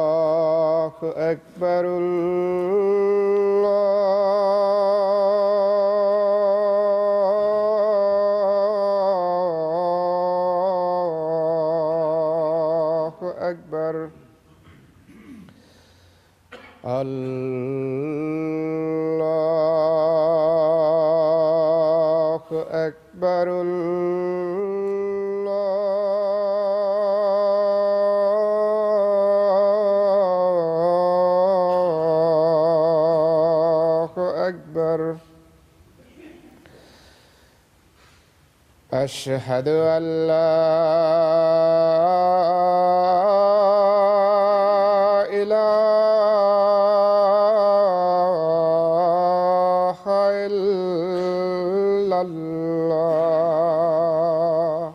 الله أكبر الله أكبر الله أكبر أشهد أن لا إله إلا الله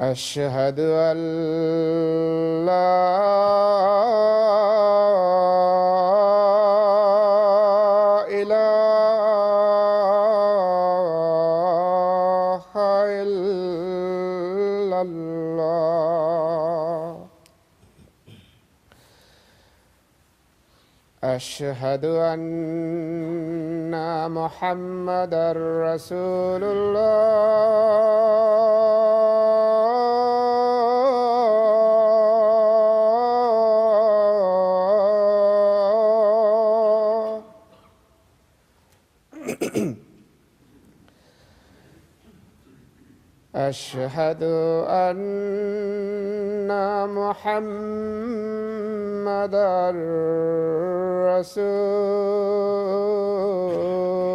أشهد أن لا أشهد أن محمدًا رسول الله أشهد أن محمدًا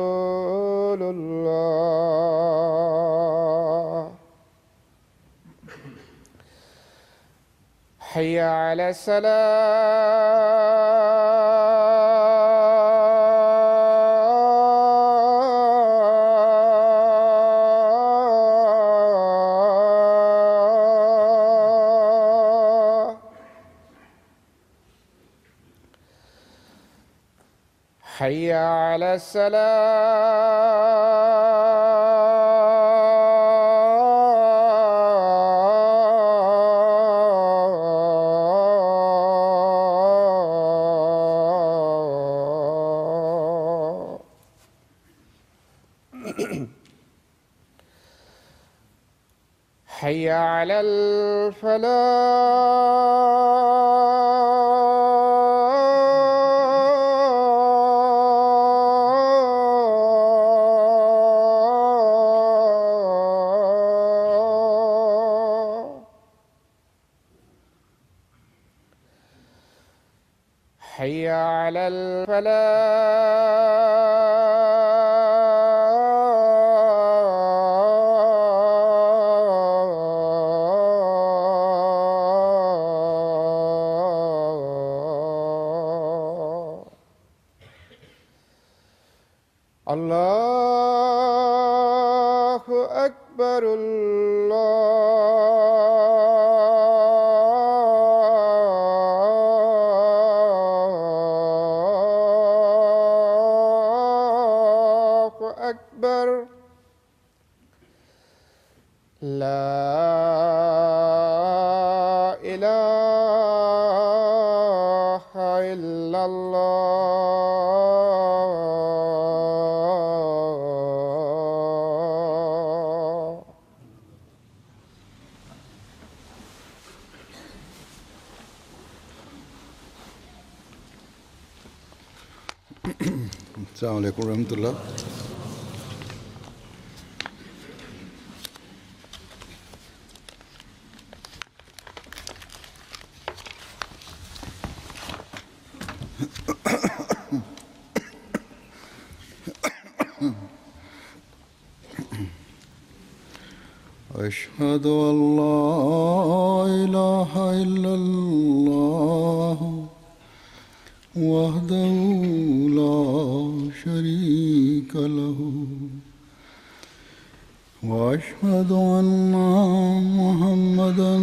رسول الله حي على حي على الصلاة حي على حي على الله أكبر الله أكبر لا إله إلا الله السلام عليكم ورحمة الله. أشهد أن لا إله إلا الله وحده لا شريك شريك له وأشهد أن محمدا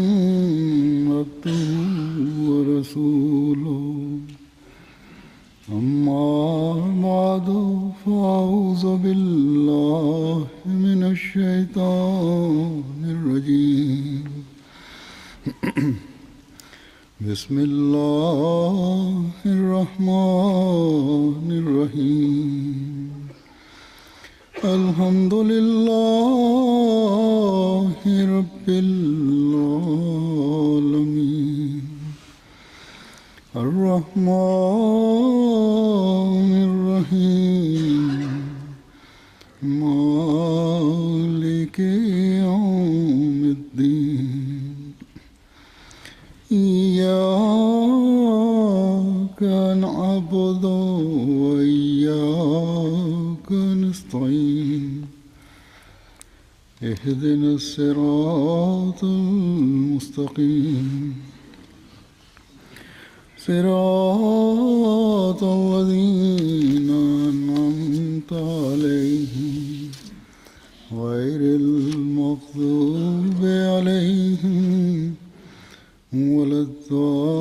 عبده ورسوله أما بعد فأعوذ بالله من الشيطان الرجيم بسم الله الرحمن الرحيم الحمد لله رب العالمين الرحمن الرحيم مالك يوم الدين إياك نعبد وإياك نستعين اهدنا الصراط المستقيم صراط الذين أنعمت عليهم غير المغضوب عليهم ولا الضالين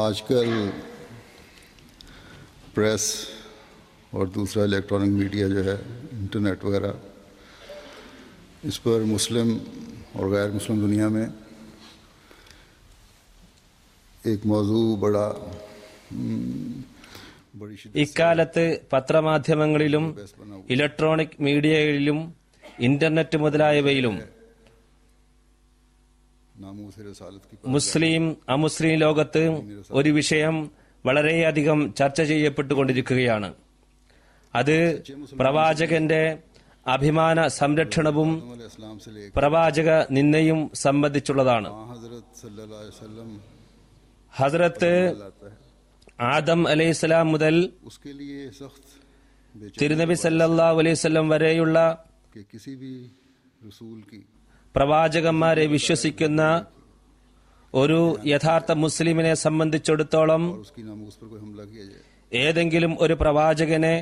आजकल प्रेस और दूसरा इलेक्ट्रॉनिक मीडिया जो है इंटरनेट वगैरह इस पर मुस्लिम और गैर मुस्लिम दुनिया में एक मौजू बड़ी ഇക്കാലത്ത് പത്രമാധ്യമങ്ങളിലും ഇലക്ട്രോണിക് മീഡിയയിലും ഇന്റർനെറ്റ് മുതലായവയിലും മുസ്ലിം അമുസ്ലിം ലോകത്ത് ഒരു വിഷയം വളരെയധികം ചർച്ച ചെയ്യപ്പെട്ടുകൊണ്ടിരിക്കുകയാണ്. അത് പ്രവാചകന്റെ അഭിമാന സംരക്ഷണവും പ്രവാചക നിന്ദയും സംബന്ധിച്ചുള്ളതാണ്. ഹസ്രത്ത് ആദം അലൈഹിസ്സലാം മുതൽ തിരുനബി സല്ലല്ലാഹു അലൈഹി വസല്ലം വരെയുള്ള പ്രവാചകന്മാരെ വിശ്വസിക്കുന്ന ഒരു യഥാർത്ഥ മുസ്ലിമിനെ സംബന്ധിച്ചിടത്തോളം ഏതെങ്കിലും ഒരു പ്രവാചകനെ,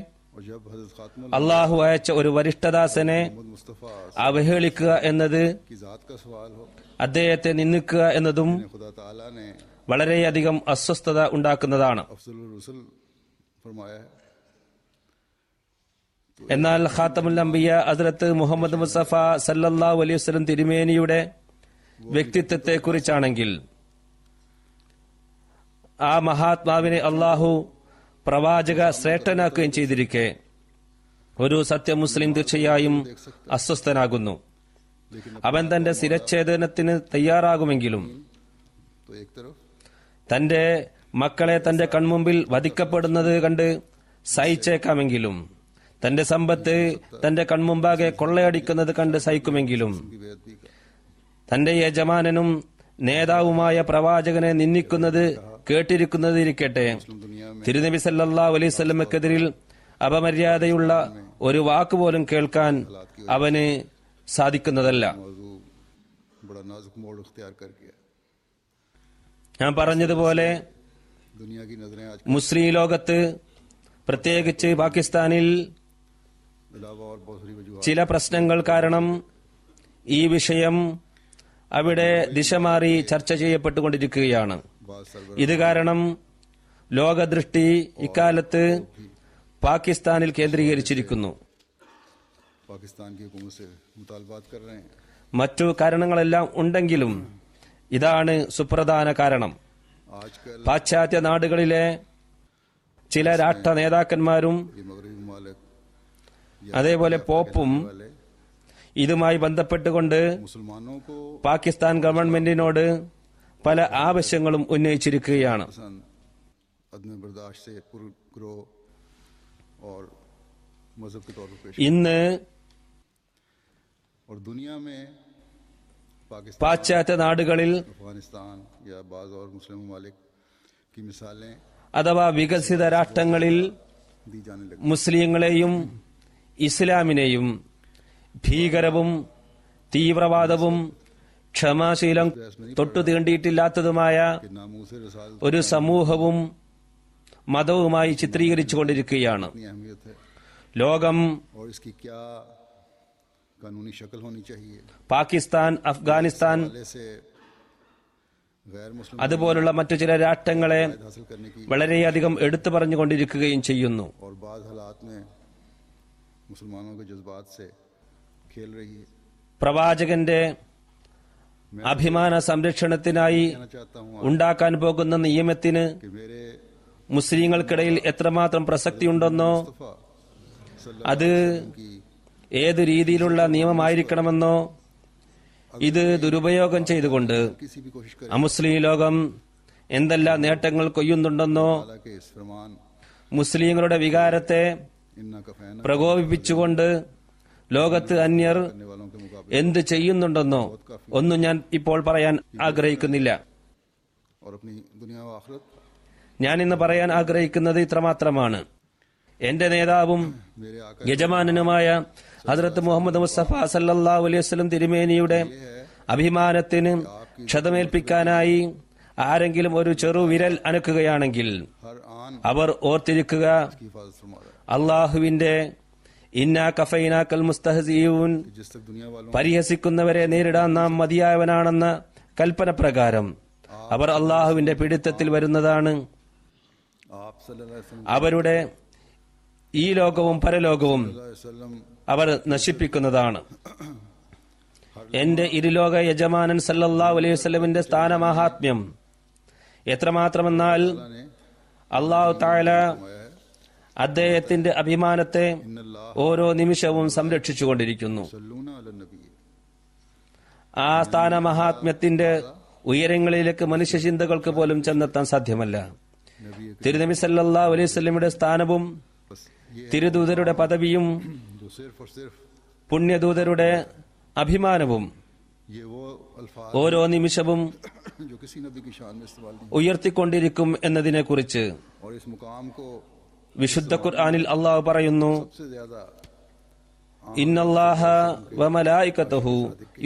അള്ളാഹു അയച്ച ഒരു വരിഷ്ഠദാസനെ അവഹേളിക്കുക എന്നത്, അദ്ദേഹത്തെ നിന്ദിക്കുക എന്നതും വളരെയധികം അസ്വസ്ഥത ഉണ്ടാക്കുന്നതാണ്. എന്നാൽ ഖാത്തമുൽ അംബിയ ഹസ്രത്ത് മുഹമ്മദ് മുസ്തഫ സല്ലല്ലാഹു അലൈഹി വസല്ലം തിരുമേനിയുടെ വ്യക്തിത്വത്തെ കുറിച്ചാണെങ്കിൽ ആ മഹാത്മാവിനെ അള്ളാഹു പ്രവാചക ശ്രേഷ്ഠനാക്കുകയും ചെയ്തിരിക്കെ ഒരു സത്യ മുസ്ലിം തീർച്ചയായും അസ്വസ്ഥനാകുന്നു. അവൻ തന്റെ ശിരച്ഛേദനത്തിന് തയ്യാറാകുമെങ്കിലും തന്റെ മക്കളെ തന്റെ കൺമുമ്പിൽ വധിക്കപ്പെടുന്നത് കണ്ട് സഹിച്ചേക്കാമെങ്കിലും, തന്റെ സമ്പത്ത് തന്റെ കൺമുമ്പാകെ കൊള്ളയടിക്കുന്നത് കണ്ട് സഹിക്കുമെങ്കിലും, തന്റെ യജമാനനും നേതാവുമായ പ്രവാചകനെ നിന്ദിക്കുന്നത് കേട്ടിരിക്കുന്നതിരിക്കട്ടെ, തിരുനബി സല്ലല്ലാഹു അലൈഹി വസല്ലമക്കെതിരിൽ അപമര്യാദയുള്ള ഒരു വാക്കുപോലും കേൾക്കാൻ അവന് സാധിക്കുന്നതല്ല. ഞാൻ പറഞ്ഞതുപോലെ മുസ്ലിം ലോകത്ത്, പ്രത്യേകിച്ച് പാകിസ്ഥാനിൽ ചില പ്രശ്നങ്ങൾ കാരണം ഈ വിഷയം അവിടെ ദിശ മാറി ചർച്ച ചെയ്യപ്പെട്ടുകൊണ്ടിരിക്കുകയാണ്. ഇത് കാരണം ലോകദൃഷ്ടി ഇക്കാലത്ത് പാകിസ്ഥാനിൽ കേന്ദ്രീകരിച്ചിരിക്കുന്നു. മറ്റു കാരണങ്ങളെല്ലാം ഉണ്ടെങ്കിലും ഇതാണ് സുപ്രധാന കാരണം. പാശ്ചാത്യ നാടുകളിലെ ചില രാഷ്ട്ര നേതാക്കന്മാരും അതേപോലെ പോപ്പും ഇതുമായി ബന്ധപ്പെട്ടുകൊണ്ട് പാകിസ്ഥാൻ ഗവൺമെന്റിനോട് പല ആവശ്യങ്ങളും ഉന്നയിച്ചിരിക്കുകയാണ്. ഇന്ന് പാശ്ചാത്യ നാടുകളിൽ അഥവാ വികസിത രാഷ്ട്രങ്ങളിൽ മുസ്ലിങ്ങളെയും ഇസ്ലാമിനെയും ഭീകരവും തീവ്രവാദവും ക്ഷമാശീലം തൊട്ടു തീണ്ടിയിട്ടില്ലാത്തതുമായ कि नामूस रसाल ഒരു സമൂഹവും മതവുമായി ചിത്രീകരിച്ചു കൊണ്ടിരിക്കുകയാണ്. की अहमियत है ലോകം और इसकी क्या कानूनी शक्ल होनी चाहिए। പാകിസ്ഥാൻ, അഫ്ഗാനിസ്ഥാൻ हवाले से गैर मुस्लिम അതുപോലുള്ള മറ്റു ചില രാഷ്ട്രങ്ങളെ हासिल करने की വളരെയധികം എടുത്തു പറഞ്ഞുകൊണ്ടിരിക്കുകയും ചെയ്യുന്നു. और बाद हालात में मुसलमानों के जज्बात से खेल रही है। പ്രവാചകന്റെ അഭിമാന സംരക്ഷണത്തിനായി कहना चाहता हूँ ഉണ്ടാക്കാൻ പോകുന്ന നിയമത്തിന് कि मेरे മുസ്ലിങ്ങൾക്കിടയിൽ എത്രമാത്രം പ്രസക്തിയുണ്ടെന്നോ मुस्तफा सल्लल्लाहु അത് की ഏതു രീതിയിലുള്ള നിയമമായിരിക്കണമെന്നോ ഇത് ദുരുപയോഗം ചെയ്തുകൊണ്ട് किसी भी कोशिश करे അമുസ്ലിം ലോകം എന്തെല്ലാം നേട്ടങ്ങൾ കൊയ്യുന്നുണ്ടെന്നോ ताला के इस फरमान മുസ്ലിങ്ങളുടെ വികാരത്തെ इन्ना कफैना പ്രകോപിപ്പിച്ചുകൊണ്ട് ലോകത്ത് അന്യർ करने वालों के मुकाबले എന്ത് ചെയ്യുന്നുണ്ടെന്നോ ഒന്നും ഞാൻ ഇപ്പോൾ പറയാൻ ആഗ്രഹിക്കുന്നില്ല. और अपनी दुनिया व आखिरत ഞാൻ ഇന്ന് പറയാൻ ആഗ്രഹിക്കുന്നത് ഇത്രമാത്രമാണ്. എന്റെ നേതാവും मेरे आका യജമാനനുമായ ഹദ്റത്ത് മുഹമ്മദ് മുസ്തഫ സല്ലല്ലാഹു അലൈഹി വസല്ലം തിരുമേനിയുടെ അഭിമാനത്തിന് ക്ഷതമേൽപ്പിക്കാനായി ആരെങ്കിലും ഒരു ചെറു വിരൽ അനക്കുകയാണെങ്കിൽ हर आन അവർ ഓർത്തിരിക്കുക, की हिफाजत फरमा रहा है അള്ളാഹുവിന്റെ ഇന്നാ കഫൈനാക്കൽ മുസ്തഹസിയൂൻ, कि जिस तक दुनिया वालों പരിഹസിക്കുന്നവരെ നേരിടാൻ നാം മതിയായവനാണെന്ന കൽപ്പന പ്രകാരം അവർ അള്ളാഹുവിന്റെ പിടുത്തത്തിൽ വരുന്നതാണ്. आप सल्लल्लाहु अलैहि അവരുടെ ഈ ലോകവും പരലോകവും वसल्लम അവർ നശിപ്പിക്കുന്നതാണ്. എന്റെ ഇരുലോക യജമാനൻ സല്ലല്ലാഹു അലൈഹി വസല്ലമിന്റെ സ്ഥാനമാഹാത്മ്യം എത്രമാത്രമെന്നാൽ ने അല്ലാഹു തആല फरमाया है അദ്ദേഹത്തിന്റെ അഭിമാനത്തെ इन्नल्लाह ഓരോ നിമിഷവും സംരക്ഷിച്ചുകൊണ്ടിരിക്കുന്നു. सल्लूना अला नबी ആ സ്ഥാനമഹാത്മ്യത്തിന്റെ ഉയരങ്ങളിലേക്ക് മനുഷ്യ ചിന്തകൾക്ക് പോലും ചെന്നെത്താൻ സാധ്യമല്ല. नबी തിരുനബി സല്ലല്ലാഹു അലൈഹി വസല്ലമയുടെ സ്ഥാനവും बस ये തിരുദൂതരുടെ പദവിയും जो सिर्फ और सिर्फ പുണ്യദൂതരുടെ അഭിമാനവും ये वो अल्फाज ഓരോ നിമിഷവും जो किसी नबी की शान में इस्तेमाल नहीं ഉയർത്തിക്കൊണ്ടിരിക്കും എന്നതിനെക്കുറിച്ച് और इस मुकाम को വിശുദ്ധ ഖുർആനിൽ അള്ളാഹു പറയുന്നു, सबसे ज्यादा ഇന്നല്ലാഹ വമലായികതഹു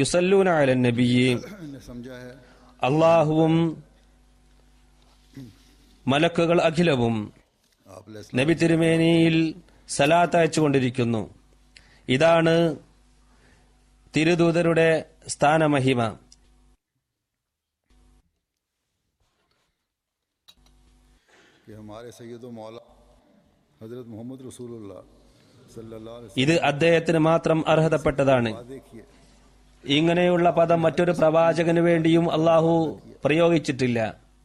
യുസല്ലൂന അലൻ നബിയ്യി, ने समझा है അള്ളാഹുവും മലക്കുകൾ അഖിലവും आप നബി തിരുമേനിയിൽ സലാത്ത് അയച്ചുകൊണ്ടിരിക്കുന്നു. ഇതാണ് തിരുദൂതരുടെ സ്ഥാനമഹിമ. कि हमारे सैयद मौला हजरत मोहम्मद रसूलुल्लाह सल्लल्लाहु अलैहि ഇത് അദ്ദേഹത്തിന് മാത്രം അർഹതപ്പെട്ടതാണ്. वसल्लम देखिए ഇങ്ങനെയുള്ള പദം മറ്റൊരു പ്രവാചകന് വേണ്ടിയും അള്ളാഹു പ്രയോഗിച്ചിട്ടില്ല.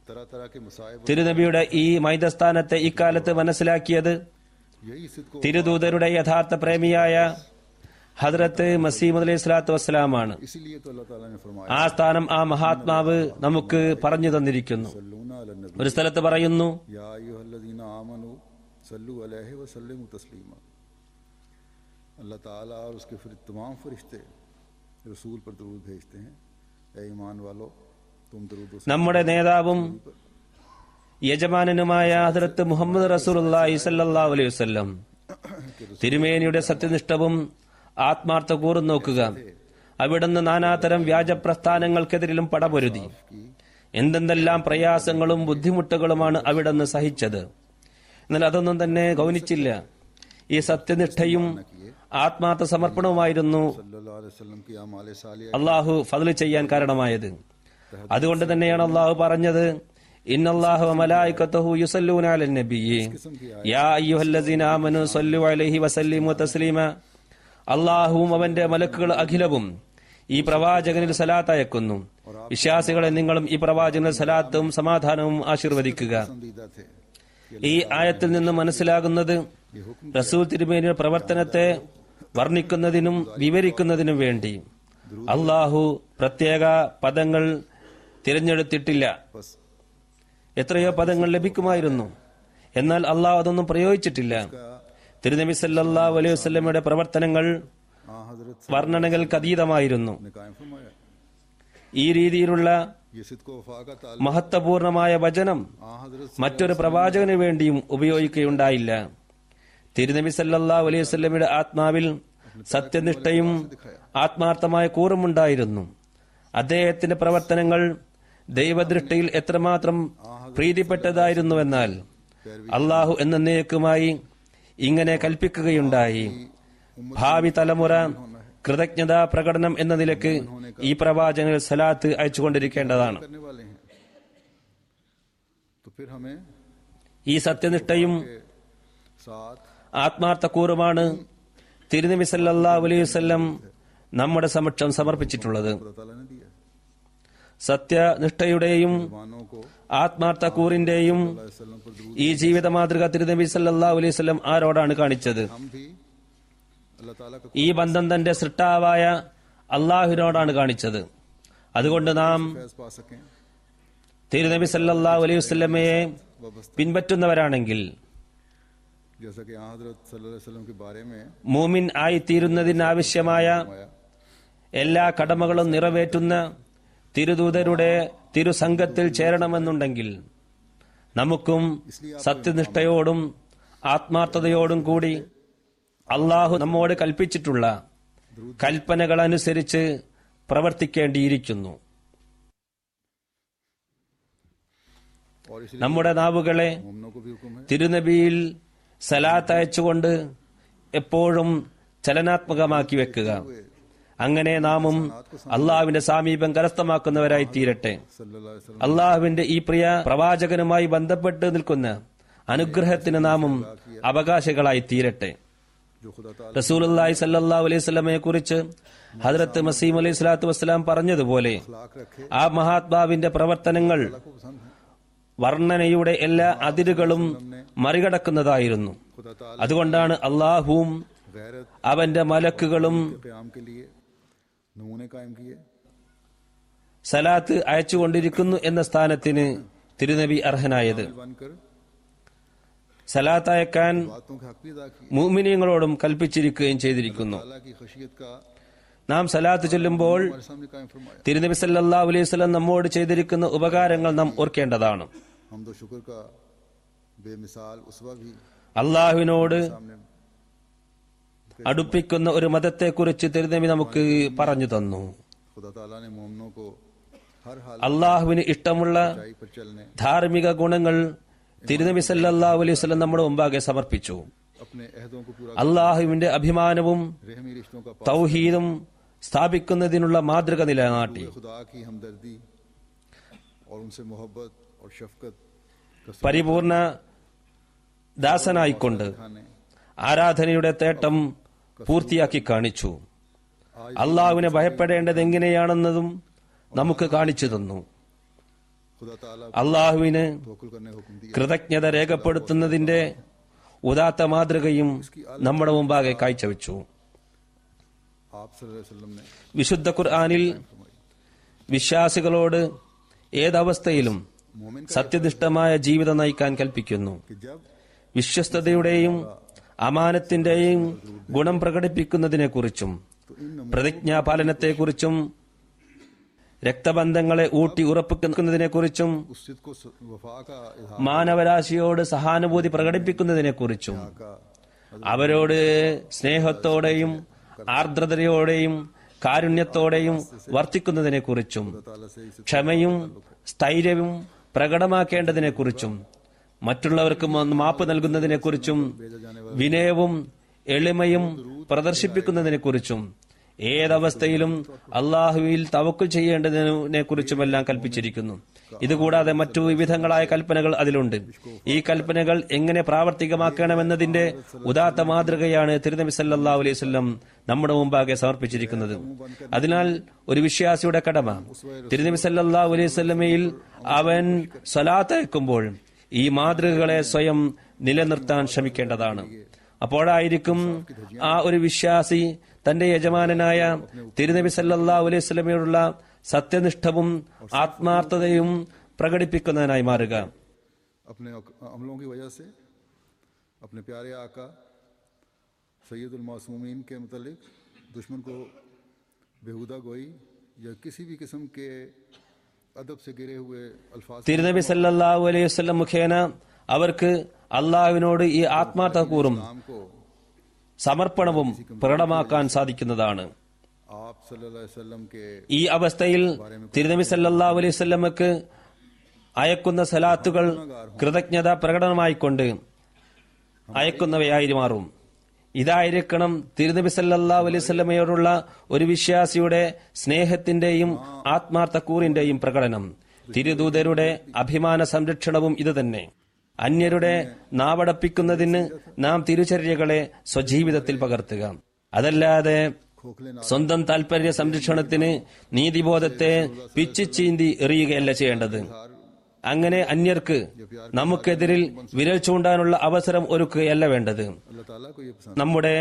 तरह तरह के मसाइब തിരുനബിയുടെ ഈ മൈതസ്ഥാനത്തെ ഇക്കാലത്ത് മനസ്സിലാക്കിയത് यही सिद्ध को തിരുദൂതരുടെ യഥാർത്ഥ പ്രേമിയായ ഹദ്റത്ത് മസീഹ് അലൈഹി സ്വലാത്തു വസ്സലാമാണ്. इसीलिए तो अल्लाह ताला ने फरमाया ആ സ്ഥാനം ആ മഹാത്മാവ് നമുക്ക് പറഞ്ഞു തന്നിരിക്കുന്നു. सल्लूना अला नबी ഒരു സ്ഥലത്ത് പറയുന്നു, या अय्युहल्लज़ीना आमनू सल्लू अलैहि व सल्लिमू तस्लीमा। अल्लाह ताला और उसके फिर तमाम फरिश्ते रसूल पर दरूद भेजते हैं। ए ईमान वालो तुम दरूद और നമ്മുടെ നേതാവും യജമാനനുമായ ഹദ്റത്ത് മുഹമ്മദ് റസൂലുള്ളാഹി സ്വല്ലല്ലാഹു അലൈഹി വസല്ലം തിരുമേനിയുടെ സത്യനിഷ്ഠവും ആത്മാർത്ഥ കൂറും നോക്കുക. അവിടുന്ന് നാനാതരം വ്യാജപ്രസ്ഥാനങ്ങൾക്കെതിരിലും പടപൊരുതി. എന്തെന്തെല്ലാം പ്രയാസങ്ങളും ബുദ്ധിമുട്ടുകളുമാണ് അവിടുന്ന് സഹിച്ചത്. എന്നാൽ അതൊന്നും തന്നെ ഗൗനിച്ചില്ല. ഈ സത്യനിഷ്ഠയും ആത്മാർത്ഥ സമർപ്പണവുമായിരുന്നു सल्लल्लाहु अलैहि वसल्लम की आमाले सालिया അള്ളാഹു ഫദ്ല് ചെയ്യാൻ കാരണമായത്. അതുകൊണ്ട് തന്നെയാണ് അള്ളാഹു പറഞ്ഞത്, ഇന്നല്ലാഹു വമലായികതഹു യുസല്ലൂന അലൻ നബിയ്യി യാ അയ്യുഹല്ലസീന ആമനൂ സല്ലു അലൈഹി വസല്ലിമു തസ്ലീമ. അള്ളാഹുവും അവന്റെ മലക്കുകൾ അഖിലവും ഈ പ്രവാചകനിൽ സലാത്ത് അയക്കുന്നു. വിശ്വാസികളെ നിങ്ങളും ഈ പ്രവാചകനിൽ സലാത്തും സമാധാനവും ആശീർവദിക്കുക. पसंदीदा थे। ഈ ആയത്തിൽ നിന്ന് മനസ്സിലാകുന്നത് റസൂൽ തിരുമേനിയുടെ പ്രവർത്തനത്തെ വർണ്ണിക്കുന്നതിനും വിവരിക്കുന്നതിനും വേണ്ടി അള്ളാഹു പ്രത്യേക പദങ്ങൾ തിരഞ്ഞെടുത്തിട്ടില്ല. बस എത്രയോ പദങ്ങൾ ലഭിക്കുമായിരുന്നു, എന്നാൽ അള്ളാഹു അതൊന്നും പ്രയോഗിച്ചിട്ടില്ല. തിരുനബി സല്ലല്ലാഹു അലൈഹി വസല്ലമയുടെ പ്രവർത്തനങ്ങൾ हाँ हजरत വർണ്ണനകൾക്ക് അതീതമായിരുന്നു. ने कायम फरमाया ഈ രീതിയിലുള്ള ये सिद्ध को वफा का ताल्लुक മഹത്വപൂർണമായ വചനം हाँ हजरत മറ്റൊരു പ്രവാചകന് വേണ്ടിയും ഉപയോഗിക്കുകയുണ്ടായില്ല. തിരുനബി സല്ലല്ലാഹു അലൈഹി വസല്ലമയുടെ ആത്മാവിൽ സത്യനിഷ്ഠയും ആത്മാർത്ഥമായ കൂറുമുണ്ടായിരുന്നു. അദ്ദേഹത്തിന്റെ പ്രവർത്തനങ്ങൾ ദൈവദൃഷ്ടിയിൽ എത്രമാത്രം പ്രീതിപ്പെട്ടതായിരുന്നുവെന്നാൽ അള്ളാഹു എന്നേക്കുമായി ഇങ്ങനെ കൽപ്പിക്കുകയുണ്ടായി: ഭാവി തലമുറ കൃതജ്ഞതാ പ്രകടനം എന്ന നിലക്ക് ഈ പ്രവാചകൻ സലാത്ത് അയച്ചുകൊണ്ടിരിക്കേണ്ടതാണ്. ഈ സത്യനിഷ്ഠയും ആത്മാർത്ഥക്കൂറുമാണ് തിരുനബി സല്ലല്ലാഹു അലൈഹി വസല്ലം നമ്മുടെ സമക്ഷം സമർപ്പിച്ചിട്ടുള്ളത്. സത്യനിഷ്ഠയുടെയും ആത്മാർത്ഥക്കൂറിന്റെയും ഈ ജീവിത മാതൃക തിരുനബി സല്ലല്ലാഹു അലൈഹി വസല്ലം ആരോടാണ് കാണിച്ചത്? ഈ ബന്ധം തന്റെ സൃഷ്ടാവായ അള്ളാഹുവിനോടാണ് കാണിച്ചത്. അതുകൊണ്ട് നാം തിരുനബി സല്ലല്ലാഹു അലൈഹി വസല്ലമയെ പിൻപറ്റുന്നവരാണെങ്കിൽ മൂമിൻ ആയിത്തീരുന്നതിനാവശ്യമായ എല്ലാ കടമകളും നിറവേറ്റുന്ന തിരുദൂതരുടെ തിരുസംഘത്തിൽ ചേരണമെന്നുണ്ടെങ്കിൽ നമുക്കും സത്യനിഷ്ഠയോടും ആത്മാർത്ഥതയോടും കൂടി അള്ളാഹു നമ്മോട് കൽപ്പിച്ചിട്ടുള്ള കൽപ്പനകൾ അനുസരിച്ച് പ്രവർത്തിക്കേണ്ടിയിരിക്കുന്നു. നമ്മുടെ നാവുകളെ തിരുനബിയിൽ സലാത്ത് അയച്ചുകൊണ്ട് എപ്പോഴും ചലനാത്മകമാക്കി വെക്കുക. അങ്ങനെ നാമും അള്ളാഹുവിന്റെ സാമീപ്യം കരസ്ഥമാക്കുന്നവരായി തീരട്ടെ. അള്ളാഹുവിന്റെ ഈ പ്രിയ പ്രവാചകനുമായി ബന്ധപ്പെട്ട് നിൽക്കുന്ന അനുഗ്രഹത്തിന് നാമും അവകാശികളായി തീരട്ടെ. റസൂലുള്ളാഹി സ്വല്ലല്ലാഹു അലൈഹി വസല്ലമയെ കുറിച്ച് ഹദ്റത്ത് മസീഹ് അലൈഹി സ്വലാത്തു വസ്സലാം പറഞ്ഞതുപോലെ ആ മഹാത്മാവിന്റെ പ്രവർത്തനങ്ങൾ വർണ്ണനയുടെ എല്ലാ അതിരുകളും മറികടക്കുന്നതായിരുന്നു. അതുകൊണ്ടാണ് അള്ളാഹുവും അവന്റെ മലക്കുകളും സലാത്ത് അയച്ചുകൊണ്ടിരിക്കുന്നു എന്ന സ്ഥാനത്തിന് തിരുനബി അർഹനായത്. സലാത്ത് അയക്കാൻ മുഅ്മിനീങ്ങളോടും കൽപ്പിച്ചിരിക്കുകയും ചെയ്തിരിക്കുന്നു. നാം സലാത്ത് ചൊല്ലുമ്പോൾ തിരുനബി സല്ലല്ലാഹു അലൈഹി വസല്ലം നമ്മോട് ചെയ്തിരിക്കുന്ന ഉപകാരങ്ങൾ നാം ഓർക്കേണ്ടതാണ്. അള്ളാഹുവിനോട് അടുപ്പിക്കുന്ന ഒരു മതത്തെക്കുറിച്ച് തിരുനബി നമുക്ക് പറഞ്ഞു തന്നു. അള്ളാഹുവിന് ഇഷ്ടമുള്ള ധാർമ്മിക ഗുണങ്ങൾ തിരുനബി സല്ലല്ലാഹു അലൈഹി വസല്ലം നമ്മുടെ മുമ്പാകെ സമർപ്പിച്ചു. അള്ളാഹുവിന്റെ അഭിമാനവും തൗഹീദും സ്ഥാപിക്കുന്നതിനുള്ള മാതൃക നിലനാട്ടി. പരിപൂർണ ദാസനായിക്കൊണ്ട് ആരാധനയുടെ തേട്ടം പൂർത്തിയാക്കി കാണിച്ചു. അള്ളാഹുവിനെ ഭയപ്പെടേണ്ടത് എങ്ങനെയാണെന്നതും നമുക്ക് കാണിച്ചു തന്നു. അള്ളാഹുവിന് കൃതജ്ഞത രേഖപ്പെടുത്തുന്നതിന്റെ ഉദാത്ത മാതൃകയും നമ്മുടെ മുമ്പാകെ കാഴ്ചവെച്ചു. വിശുദ്ധ ഖുർആനിൽ വിശ്വാസികളോട് ഏതവസ്ഥയിലും സത്യനിഷ്ഠമായ ജീവിതം നയിക്കാൻ കൽപ്പിക്കുന്നു. വിശ്വസ്തതയുടെയും അമാനത്തിന്റെയും ഗുണം പ്രകടിപ്പിക്കുന്നതിനെക്കുറിച്ചും പ്രതിജ്ഞാപാലനത്തെക്കുറിച്ചും രക്തബന്ധങ്ങളെ ഊട്ടി ഉറപ്പിക്കുന്നതിനെക്കുറിച്ചും മാനവരാശിയോട് സഹാനുഭൂതി പ്രകടിപ്പിക്കുന്നതിനെക്കുറിച്ചും അവരോട് സ്നേഹത്തോടെയും ആർദ്രതയോടെയും കാരുണ്യത്തോടെയും വർത്തിക്കുന്നതിനെക്കുറിച്ചും ക്ഷമയും സ്ഥൈര്യവും പ്രകടമാക്കേണ്ടതിനെക്കുറിച്ചും മറ്റുള്ളവർക്ക് മാപ്പ് നൽകുന്നതിനെക്കുറിച്ചും വിനയവും എളിമയും പ്രദർശിപ്പിക്കുന്നതിനെക്കുറിച്ചും ഏതവസ്ഥയിലും അള്ളാഹുവിൽ തവക്കുൽ ചെയ്യേണ്ടതിനെ കുറിച്ചുമെല്ലാം കൽപ്പിച്ചിരിക്കുന്നു. ഇതുകൂടാതെ മറ്റു വിവിധങ്ങളായ കൽപ്പനകൾ അതിലുണ്ട്. ഈ കൽപ്പനകൾ എങ്ങനെ പ്രാവർത്തികമാക്കണമെന്നതിന്റെ ഉദാത്ത മാതൃകയാണ് തിരുനബി സല്ലല്ലാഹു അലൈഹി വസല്ലം നമ്മുടെ മുമ്പാകെ സമർപ്പിച്ചിരിക്കുന്നത്. അതിനാൽ ഒരു വിശ്വാസിയുടെ കടമ തിരുനബി സല്ലല്ലാഹു അലൈഹി വസല്ലമയിൽ അവൻ സ്വലാത്ത് അയക്കുമ്പോൾ ഈ മാതൃകകളെ സ്വയം നിലനിർത്താൻ ശ്രമിക്കേണ്ടതാണ്. അപ്പോഴായിരിക്കും ആ ഒരു വിശ്വാസി തന്റെ യജമാനനായ തിരുനബി സല്ലല്ലാഹു അലൈഹി വസല്ലമയോടുള്ള സത്യനിഷ്ഠവും ആത്മാർത്ഥതയും പ്രകടിപ്പിക്കുന്നതിനായി മാറുക. अपने प्यारे आका सैयदुल मासूमीन के मुतालिक दुश्मन को बेहुदा गोई या किसी भी किस्म के अदब से गिरे हुए अल्फाज തിരുനബി സല്ലല്ലാഹു അലൈഹി വസല്ലം മുഖേന അവർക്ക് അള്ളാഹുവിനോട് ഈ ആത്മാർത്ഥകൂറും സമർപ്പണവും പ്രകടമാക്കാൻ സാധിക്കുന്നതാണ്. आप सल्लल्लाहु अलैहि वसल्लम के ഈ അവസ്ഥയിൽ തിരുനബി സല്ലല്ലാഹു അലൈഹി വസല്ലമക്ക് അയക്കുന്ന സലാത്തുകൾ കൃതജ്ഞത പ്രകടനമായിക്കൊണ്ട് അയക്കുന്നവയായി മാറും. ഇതായിരിക്കണം തിരുനബി സല്ലല്ലാഹു അലൈഹി വസല്ലമയോടുള്ള ഒരു വിശ്വാസിയുടെ സ്നേഹത്തിന്റെയും ആത്മാർത്ഥ കൂറിന്റെയും പ്രകടനം. തിരുദൂതരുടെ അഭിമാന സംരക്ഷണവും ഇതുതന്നെ. അന്യരുടെ നാവടപ്പിക്കുന്നതിന് നാം തിരുചര്യകളെ സ്വജീവിതത്തിൽ പകർത്തുക. അതല്ലാതെ സ്വന്തം താൽപര്യ സംരക്ഷണത്തിന് നീതിബോധത്തെ പിച്ചിച്ചീന്തി എറിയുകയല്ല ചെയ്യേണ്ടത്. അങ്ങനെ അന്യർക്ക് നമുക്കെതിരിൽ വിരൽ ചൂണ്ടാനുള്ള അവസരം ഒരുക്കുകയല്ല വേണ്ടത്. നമ്മുടെ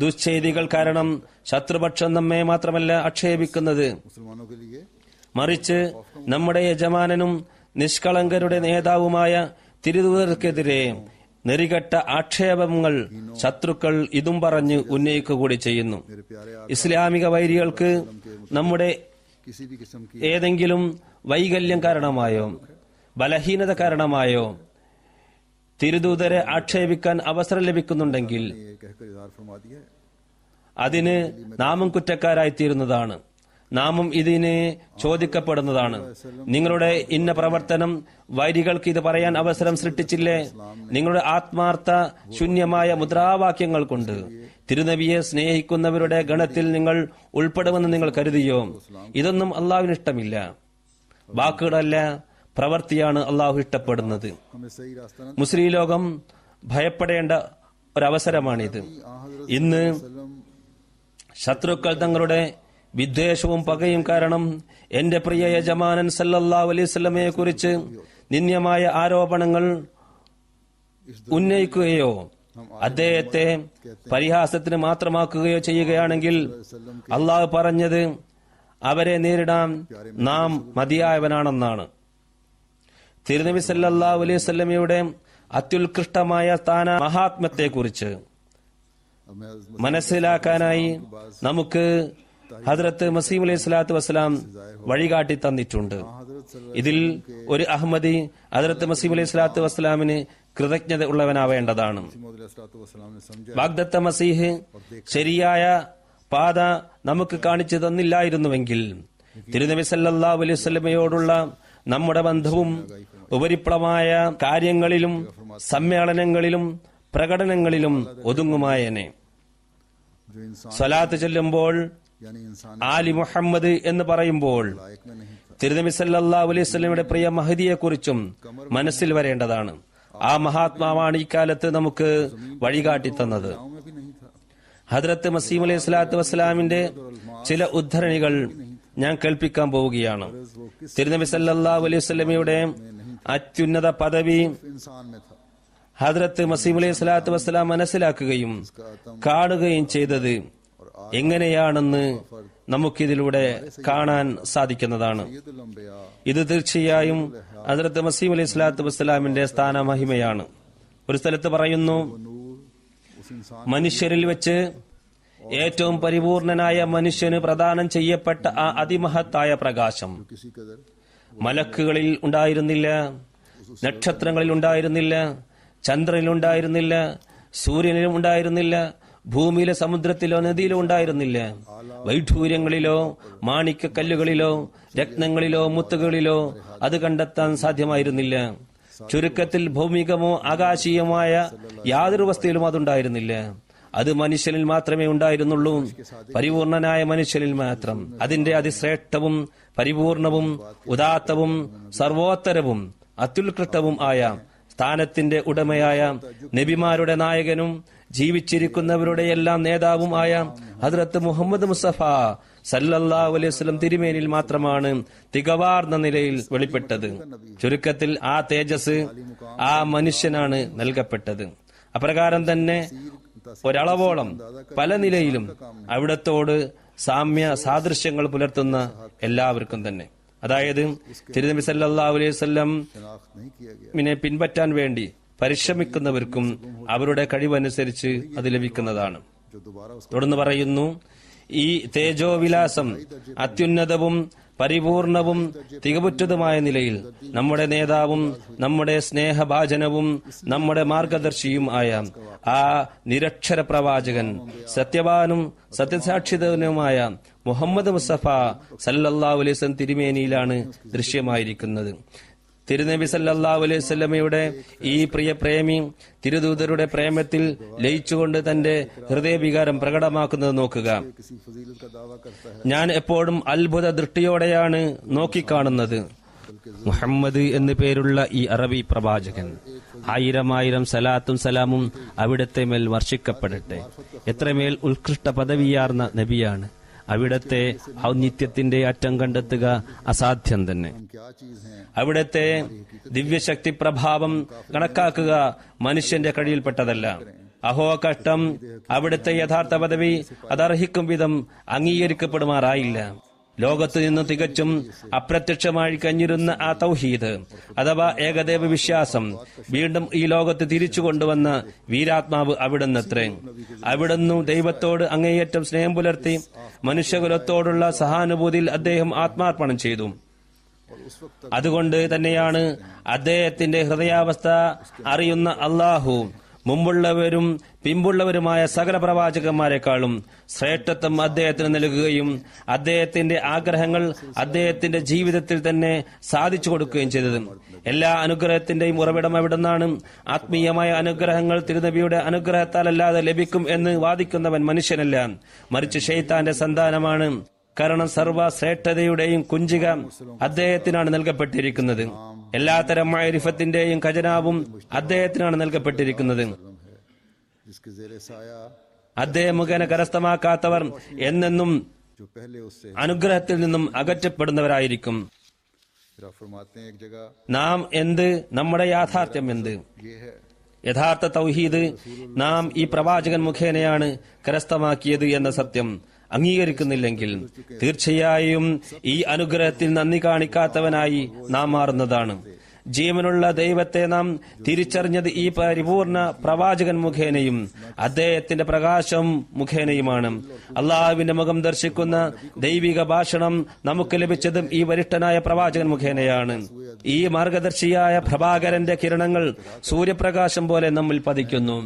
ദുശ്ചെയ്തികൾ കാരണം ശത്രുപക്ഷം നമ്മെ മാത്രമല്ല ആക്ഷേപിക്കുന്നത്, മറിച്ച് നമ്മുടെ യജമാനനും നിഷ്കളങ്കരുടെ നേതാവുമായ തിരുദൂതർക്കെതിരെ നെറികെട്ട ആക്ഷേപങ്ങൾ ശത്രുക്കൾ ഇതും പറഞ്ഞ് ഉന്നയിക്കുക കൂടി ചെയ്യുന്നു. ഇസ്ലാമിക വൈരികൾക്ക് നമ്മുടെ ഏതെങ്കിലും വൈകല്യം കാരണമായോ ബലഹീനത കാരണമായോ തിരുദൂതരെ ആക്ഷേപിക്കാൻ അവസരം ലഭിക്കുന്നുണ്ടെങ്കിൽ അതിന് നാമും കുറ്റക്കാരായിത്തീരുന്നതാണ്. നാമും ഇതിന് ചോദിക്കപ്പെടുന്നതാണ്. നിങ്ങളുടെ ഇന്ന പ്രവർത്തനം വൈരികൾക്ക് ഇത് പറയാൻ അവസരം സൃഷ്ടിച്ചില്ലേ? നിങ്ങളുടെ ആത്മാർത്ഥ ശൂന്യമായ മുദ്രാവാക്യങ്ങൾ കൊണ്ട് തിരുനബിയെ സ്നേഹിക്കുന്നവരുടെ ഗണത്തിൽ നിങ്ങൾ ഉൾപ്പെടുമെന്ന് നിങ്ങൾ കരുതിയോ? ഇതൊന്നും അള്ളാഹുവിന് ഇഷ്ടമില്ല. വാക്കുകളല്ല, പ്രവൃത്തിയാണ് അള്ളാഹു ഇഷ്ടപ്പെടുന്നത്. മുസ്ലിം ലോകം ഭയപ്പെടേണ്ട ഒരവസരമാണിത്. ഇന്ന് ശത്രുക്കൾ തങ്ങളുടെ വിദ്വേഷവും പകയും കാരണം എന്റെ പ്രിയ യജമാനൻ സല്ലല്ലാഹു അലൈഹി വസല്ലമയെ കുറിച്ച് നിന്ദ്യമായ ആരോപണങ്ങൾ ഉന്നയിക്കുകയോ അദ്ദേഹത്തെ പരിഹാസത്തിന് മാത്രമാക്കുകയോ ചെയ്യുകയാണെങ്കിൽ അള്ളാഹു പറഞ്ഞത് അവരെ നേരിടാൻ നാം മതിയായവനാണെന്നാണ്. തിരുനബി സല്ലല്ലാഹു അലൈഹി വസല്ലമയുടെ അത്യുത്കൃഷ്ടമായ സ്ഥാന മഹാത്മ്യത്തെക്കുറിച്ച് മനസ്സിലാക്കാനായി നമുക്ക് ഹദ്രത്ത് മസീഹ് അലൈഹി സ്വലാത്തു വസ്സലാം വഴികാട്ടി തന്നിട്ടുണ്ട്. ഇതിൽ ഒരു അഹമ്മദി ഹദ്രത്ത് മസീഹ് അലൈഹി സ്വലാത്തു വസ്സലാമിന് കൃതജ്ഞത ഉള്ളവനാവേണ്ടതാണ്. വാഗ്ദത്ത മസീഹ് ശരിയായ പാത നമുക്ക് കാണിച്ചു തന്നില്ലായിരുന്നുവെങ്കിൽ തിരുനബി സല്ലല്ലാഹു അലൈഹി വസല്ലമയോടുള്ള നമ്മുടെ ബന്ധവും ഉപരിപ്ലവമായ കാര്യങ്ങളിലും സമ്മേളനങ്ങളിലും പ്രകടനങ്ങളിലും ഒതുങ്ങുമായനെ. സ്വലാത്ത് ചൊല്ലുമ്പോൾ ആലി മുഹമ്മദ് എന്ന് പറയുമ്പോൾ തിരുനബി സല്ലല്ലാഹു അലൈഹി വസല്ലമയുടെ പ്രിയ മഹദിയെക്കുറിച്ചും മനസ്സിൽ വരേണ്ടതാണ്. ആ മഹാത്മാവാണ് ഇക്കാലത്ത് നമുക്ക് വഴികാട്ടി തന്നത്. ഹദ്രത്ത് മസീഹ് അലൈഹി സ്വലാത്തു വസ്സലാമിന്റെ ചില ഉദ്ധരണികൾ ഞാൻ കേൾപ്പിക്കാൻ പോവുകയാണ്. തിരുനബി സല്ലല്ലാഹു അലൈഹി വസല്ലമയുടെ അത്യുന്നത പദവി ഹദ്രത്ത് മസീഹ് അലൈഹി സ്വലാത്തു വസ്സലാം മനസ്സിലാക്കുകയും കാണുകയും ചെയ്തത് എങ്ങനെയാണെന്ന് നമുക്കിതിലൂടെ കാണാൻ സാധിക്കുന്നതാണ്. ഇത് തീർച്ചയായും ഹദ്രത്ത് മസീഹ് അലൈഹി സ്വലാത്തു വസ്സലാമിന്റെ സ്ഥാനമഹിമയാണ്. ഒരു സ്ഥലത്ത് പറയുന്നു, മനുഷ്യരിൽ വെച്ച് ഏറ്റവും പരിപൂർണനായ മനുഷ്യന് പ്രദാനം ചെയ്യപ്പെട്ട ആ അതിമഹത്തായ പ്രകാശം മലക്കുകളിൽ ഉണ്ടായിരുന്നില്ല, നക്ഷത്രങ്ങളിൽ ഉണ്ടായിരുന്നില്ല, ചന്ദ്രനിൽ ഉണ്ടായിരുന്നില്ല, സൂര്യനിലും ഉണ്ടായിരുന്നില്ല, ഭൂമിയിലെ സമുദ്രത്തിലോ നദിയിലോ ഉണ്ടായിരുന്നില്ല. വൈഢൂര്യങ്ങളിലോ മാണിക്യക്കല്ലുകളിലോ രത്നങ്ങളിലോ മുത്തുകളിലോ അത് കണ്ടെത്താൻ സാധ്യമായിരുന്നില്ല. ചുരുക്കത്തിൽ ഭൗമികമോ ആകാശീയമായ യാതൊരു വസ്തുവിലും അതുണ്ടായിരുന്നില്ല. അത് മനുഷ്യനിൽ മാത്രമേ ഉണ്ടായിരുന്നുള്ളൂ, പരിപൂർണനായ മനുഷ്യനിൽ മാത്രം. അതിന്റെ അതിശ്രേഷ്ഠവും പരിപൂർണവും ഉദാത്തവും സർവോത്തരവും അത്യുത്കൃഷ്ടവും ആയ സ്ഥാനത്തിന്റെ ഉടമയായ നബിമാരുടെ നായകനും ജീവിച്ചിരിക്കുന്നവരുടെ എല്ലാം നേതാവും ആയ ഹദ്രത്ത് മുഹമ്മദ് മുസ്തഫ സല്ലല്ലാഹു അലൈഹി വസല്ലം തിരുമേനിൽ മാത്രമാണ് തികവാർന്ന നിലയിൽ വെളിപ്പെട്ടത്. ചുരുക്കത്തിൽ ആ തേജസ് ആ മനുഷ്യനാണ് നൽകപ്പെട്ടത്. അപ്രകാരം തന്നെ ഒരളവോളം പല നിലയിലും അവിടത്തോട് സാമ്യ സാദൃശ്യങ്ങൾ പുലർത്തുന്ന എല്ലാവർക്കും തന്നെ, അതായത് തിരുനബി സല്ലല്ലാഹു അലൈഹി വസല്ലമിനെ പിൻപറ്റാൻ വേണ്ടി പരിശ്രമിക്കുന്നവർക്കും അവരുടെ കഴിവനുസരിച്ച് അത് ലഭിക്കുന്നതാണ്. തുടർന്ന് പറയുന്നു, ഈ തേജോവിലാസം അത്യുന്നതവും പരിപൂർണവും തികവുറ്റതുമായ നിലയിൽ നമ്മുടെ നേതാവും നമ്മുടെ സ്നേഹഭാജനവും നമ്മുടെ മാർഗദർശിയും ആയ ആ നിരക്ഷര പ്രവാചകൻ സത്യവാനും സത്യസാക്ഷിതനുമായ മുഹമ്മദ് മുസ്തഫ സല്ലല്ലാഹു അലൈഹി വസല്ലം തിരുമേനിയിലാണ് ദൃശ്യമായിരിക്കുന്നത്. തിരുനബി സല്ലല്ലാഹു അലൈഹി വസല്ലമയുടെ ഈ പ്രിയ പ്രേമി തിരുദൂതരുടെ പ്രേമത്തിൽ ലയിച്ചുകൊണ്ട് തന്റെ ഹൃദയവികാരം പ്രകടമാക്കുന്നത് നോക്കുക. ഞാൻ എപ്പോഴും അത്ഭുത ദൃഷ്ടിയോടെയാണ് നോക്കിക്കാണുന്നത്. മുഹമ്മദ് എന്നു പേരുള്ള ഈ അറബി പ്രവാചകൻ, ആയിരം സലാത്തും സലാമും അവിടത്തെ മേൽ വർഷിക്കപ്പെടട്ടെ. എത്രമേൽ ഉത്കൃഷ്ട പദവിയാർന്ന നബിയാണ്. അവിടത്തെ ഔന്നിത്യത്തിന്റെ അറ്റം കണ്ടെത്തുക അസാധ്യം തന്നെ. അവിടത്തെ ദിവ്യശക്തി പ്രഭാവം കണക്കാക്കുക മനുഷ്യന്റെ കഴിയിൽപ്പെട്ടതല്ല. അഹോ കഷ്ടം, അവിടുത്തെ യഥാർത്ഥ പദവി അതർഹിക്കും വിധം അംഗീകരിക്കപ്പെടുമാറായില്ല. ലോകത്ത് നിന്ന് തികച്ചും അപ്രത്യക്ഷമായി കഴിഞ്ഞിരുന്ന ആ തൗഹീദ് അഥവാ ഏകദേവ വിശ്വാസം വീണ്ടും ഈ ലോകത്ത് തിരിച്ചു കൊണ്ടുവന്ന വീരാത്മാവ് അവിടുന്നത്രേ. അവിടുന്ന് ദൈവത്തോട് അങ്ങേയറ്റം സ്നേഹം പുലർത്തി മനുഷ്യകുലത്തോടുള്ള സഹാനുഭൂതിയിൽ അദ്ദേഹം ആത്മാർപ്പണം ചെയ്തു. അതുകൊണ്ട് തന്നെയാണ് അദ്ദേഹത്തിന്റെ ഹൃദയാവസ്ഥ അറിയുന്ന അള്ളാഹു മുമ്പുള്ളവരും പിമ്പുള്ളവരുമായ സകല പ്രവാചകന്മാരെക്കാളും ശ്രേഷ്ഠത്വം അദ്ദേഹത്തിന് നൽകുകയും അദ്ദേഹത്തിന്റെ ആഗ്രഹങ്ങൾ അദ്ദേഹത്തിന്റെ ജീവിതത്തിൽ തന്നെ സാധിച്ചു കൊടുക്കുകയും ചെയ്തത്. എല്ലാ അനുഗ്രഹത്തിന്റെയും ഉറവിടം എവിടുന്നാണ്? ആത്മീയമായ അനുഗ്രഹങ്ങൾ തിരുനബിയുടെ അനുഗ്രഹത്താലല്ലാതെ ലഭിക്കും എന്ന് വാദിക്കുന്നവൻ മനുഷ്യനല്ല, മറിച്ച് ശൈത്താന്റെ സന്താനമാണ്. കാരണം സർവ ശ്രേഷ്ഠതയുടെയും കുഞ്ചിക അദ്ദേഹത്തിനാണ് നൽകപ്പെട്ടിരിക്കുന്നത്. എല്ലാത്തരം മഅരിഫത്തിന്റെയും ഖജനാവും അദ്ദേഹത്തിനാണ് നൽകപ്പെട്ടിരിക്കുന്നത്. അദ്ദേഹം മുഖേന കരസ്ഥമാക്കാത്തവർ എന്നെന്നും അനുഗ്രഹത്തിൽ നിന്നും അകറ്റപ്പെടുന്നവരായിരിക്കും. നാം എന്ത്, നമ്മുടെ യാഥാർത്ഥ്യം എന്ത്? യഥാർത്ഥ തൗഹീദ് നാം ഈ പ്രവാചകൻ മുഖേനയാണ് കരസ്ഥമാക്കിയത് എന്ന സത്യം അംഗീകരിക്കുന്നില്ലെങ്കിൽ തീർച്ചയായും ഈ അനുഗ്രഹത്തിൽ നന്ദി കാണിക്കാത്തവനായി നാം മാറുന്നതാണ്. ജീവനുള്ള ദൈവത്തെ നാം തിരിച്ചറിഞ്ഞത് ഈ പരിപൂർണ പ്രവാചകൻ മുഖേനയും അദ്ദേഹത്തിന്റെ പ്രകാശം മുഖേനയുമാണ്. അള്ളാഹുവിന്റെ മുഖം ദർശിക്കുന്ന ദൈവിക ഭാഷണം നമുക്ക് ലഭിച്ചതും ഈ വരിഷ്ഠനായ പ്രവാചകൻ മുഖേനയാണ്. ഈ മാർഗദർശിയായ പ്രഭാകരന്റെ കിരണങ്ങൾ സൂര്യപ്രകാശം പോലെ നമ്മിൽ പതിക്കുന്നു.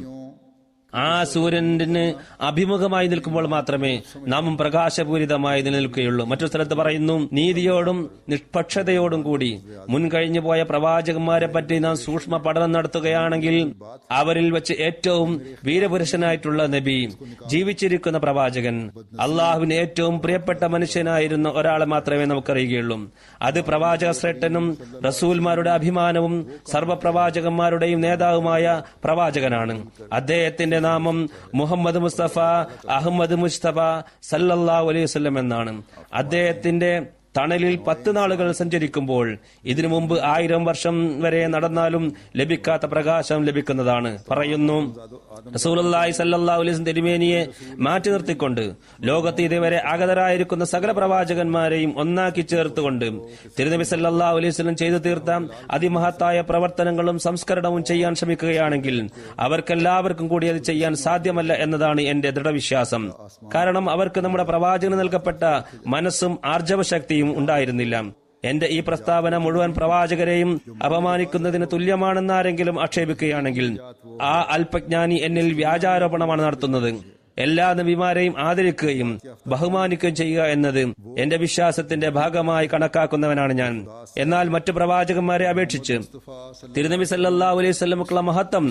ആ സൂര്യന് അഭിമുഖമായി നിൽക്കുമ്പോൾ മാത്രമേ നാമും പ്രകാശപൂരിതമായി നിലനിൽക്കുകയുള്ളൂ. മറ്റൊരു സ്ഥലത്ത് പറയുന്നു, നീതിയോടും നിഷ്പക്ഷതയോടും കൂടി മുൻകഴിഞ്ഞു പോയ പ്രവാചകന്മാരെ പറ്റി നാം സൂക്ഷ്മ പഠനം നടത്തുകയാണെങ്കിൽ അവരിൽ വെച്ച് ഏറ്റവും വീരപുരുഷനായിട്ടുള്ള നബി, ജീവിച്ചിരിക്കുന്ന പ്രവാചകൻ, അള്ളാഹുവിന് ഏറ്റവും പ്രിയപ്പെട്ട മനുഷ്യനായിരുന്ന ഒരാളെ മാത്രമേ നമുക്കറിയുകയുള്ളൂ. അത് പ്രവാചക ശ്രേഷ്ഠനും റസൂൽമാരുടെ അഭിമാനവും സർവ്വപ്രവാചകന്മാരുടെയും നേതാവുമായ പ്രവാചകനാണ്. അദ്ദേഹത്തിന്റെ നാമം മുഹമ്മദ് മുസ്തഫ അഹമ്മദ് മുസ്തഫ സല്ലല്ലാഹു അലൈഹി വസല്ലം എന്നാണ്. അദ്ദേഹത്തിന്റെ തണലിൽ 10 നാളുകൾ സഞ്ചരിക്കുമ്പോൾ ഇതിനു മുമ്പ് 1000 വർഷം വരെ നടന്നാലും ലഭിക്കാത്ത പ്രകാശം ലഭിക്കുന്നതാണ്. പറയുന്നു, റസൂലുള്ളാഹി സ്വല്ലല്ലാഹു അലൈഹി വസല്ലം തിരുമേനിയെ മാറ്റി നിർത്തിക്കൊണ്ട് ലോകത്ത് ഇതുവരെ അഗതരായിരിക്കുന്ന സകല പ്രവാചകന്മാരെയും ഒന്നാക്കി ചേർത്തുകൊണ്ട് തിരുനബി സ്വല്ലല്ലാഹു അലൈഹി വസല്ലം ചെയ്തു തീർത്ത അതിമഹത്തായ പ്രവർത്തനങ്ങളും സംസ്കരണവും ചെയ്യാൻ ശ്രമിക്കുകയാണെങ്കിൽ അവർക്കെല്ലാവർക്കും കൂടി അത് ചെയ്യാൻ സാധ്യമല്ല എന്നതാണ് എന്റെ ദൃഢവിശ്വാസം. കാരണം അവർക്ക് നമ്മുടെ പ്രവാചകന് നൽകപ്പെട്ട മനസ്സും ആർജവശക്തിയും ഉണ്ടായിരുന്നില്ല. എന്റെ ഈ പ്രസ്താവന മുഴുവൻ പ്രവാചകരെയും അപമാനിക്കുന്നതിന് തുല്യമാണെന്ന് ആരെങ്കിലും ആക്ഷേപിക്കുകയാണെങ്കിൽ ആ അല്പജ്ഞാനി എന്നിൽ വ്യാജാരോപണമാണ് നടത്തുന്നത്. എല്ലാ നബിമാരെയും ആദരിക്കുകയും ബഹുമാനിക്കുകയും ചെയ്യുക എന്നത് എന്റെ വിശ്വാസത്തിന്റെ ഭാഗമായി കണക്കാക്കുന്നവനാണ് ഞാൻ. എന്നാൽ മറ്റു പ്രവാചകന്മാരെ അപേക്ഷിച്ച് തിരുനബി സല്ലല്ലാഹു അലൈഹി വസല്ലമക്കുള്ള മഹത്വം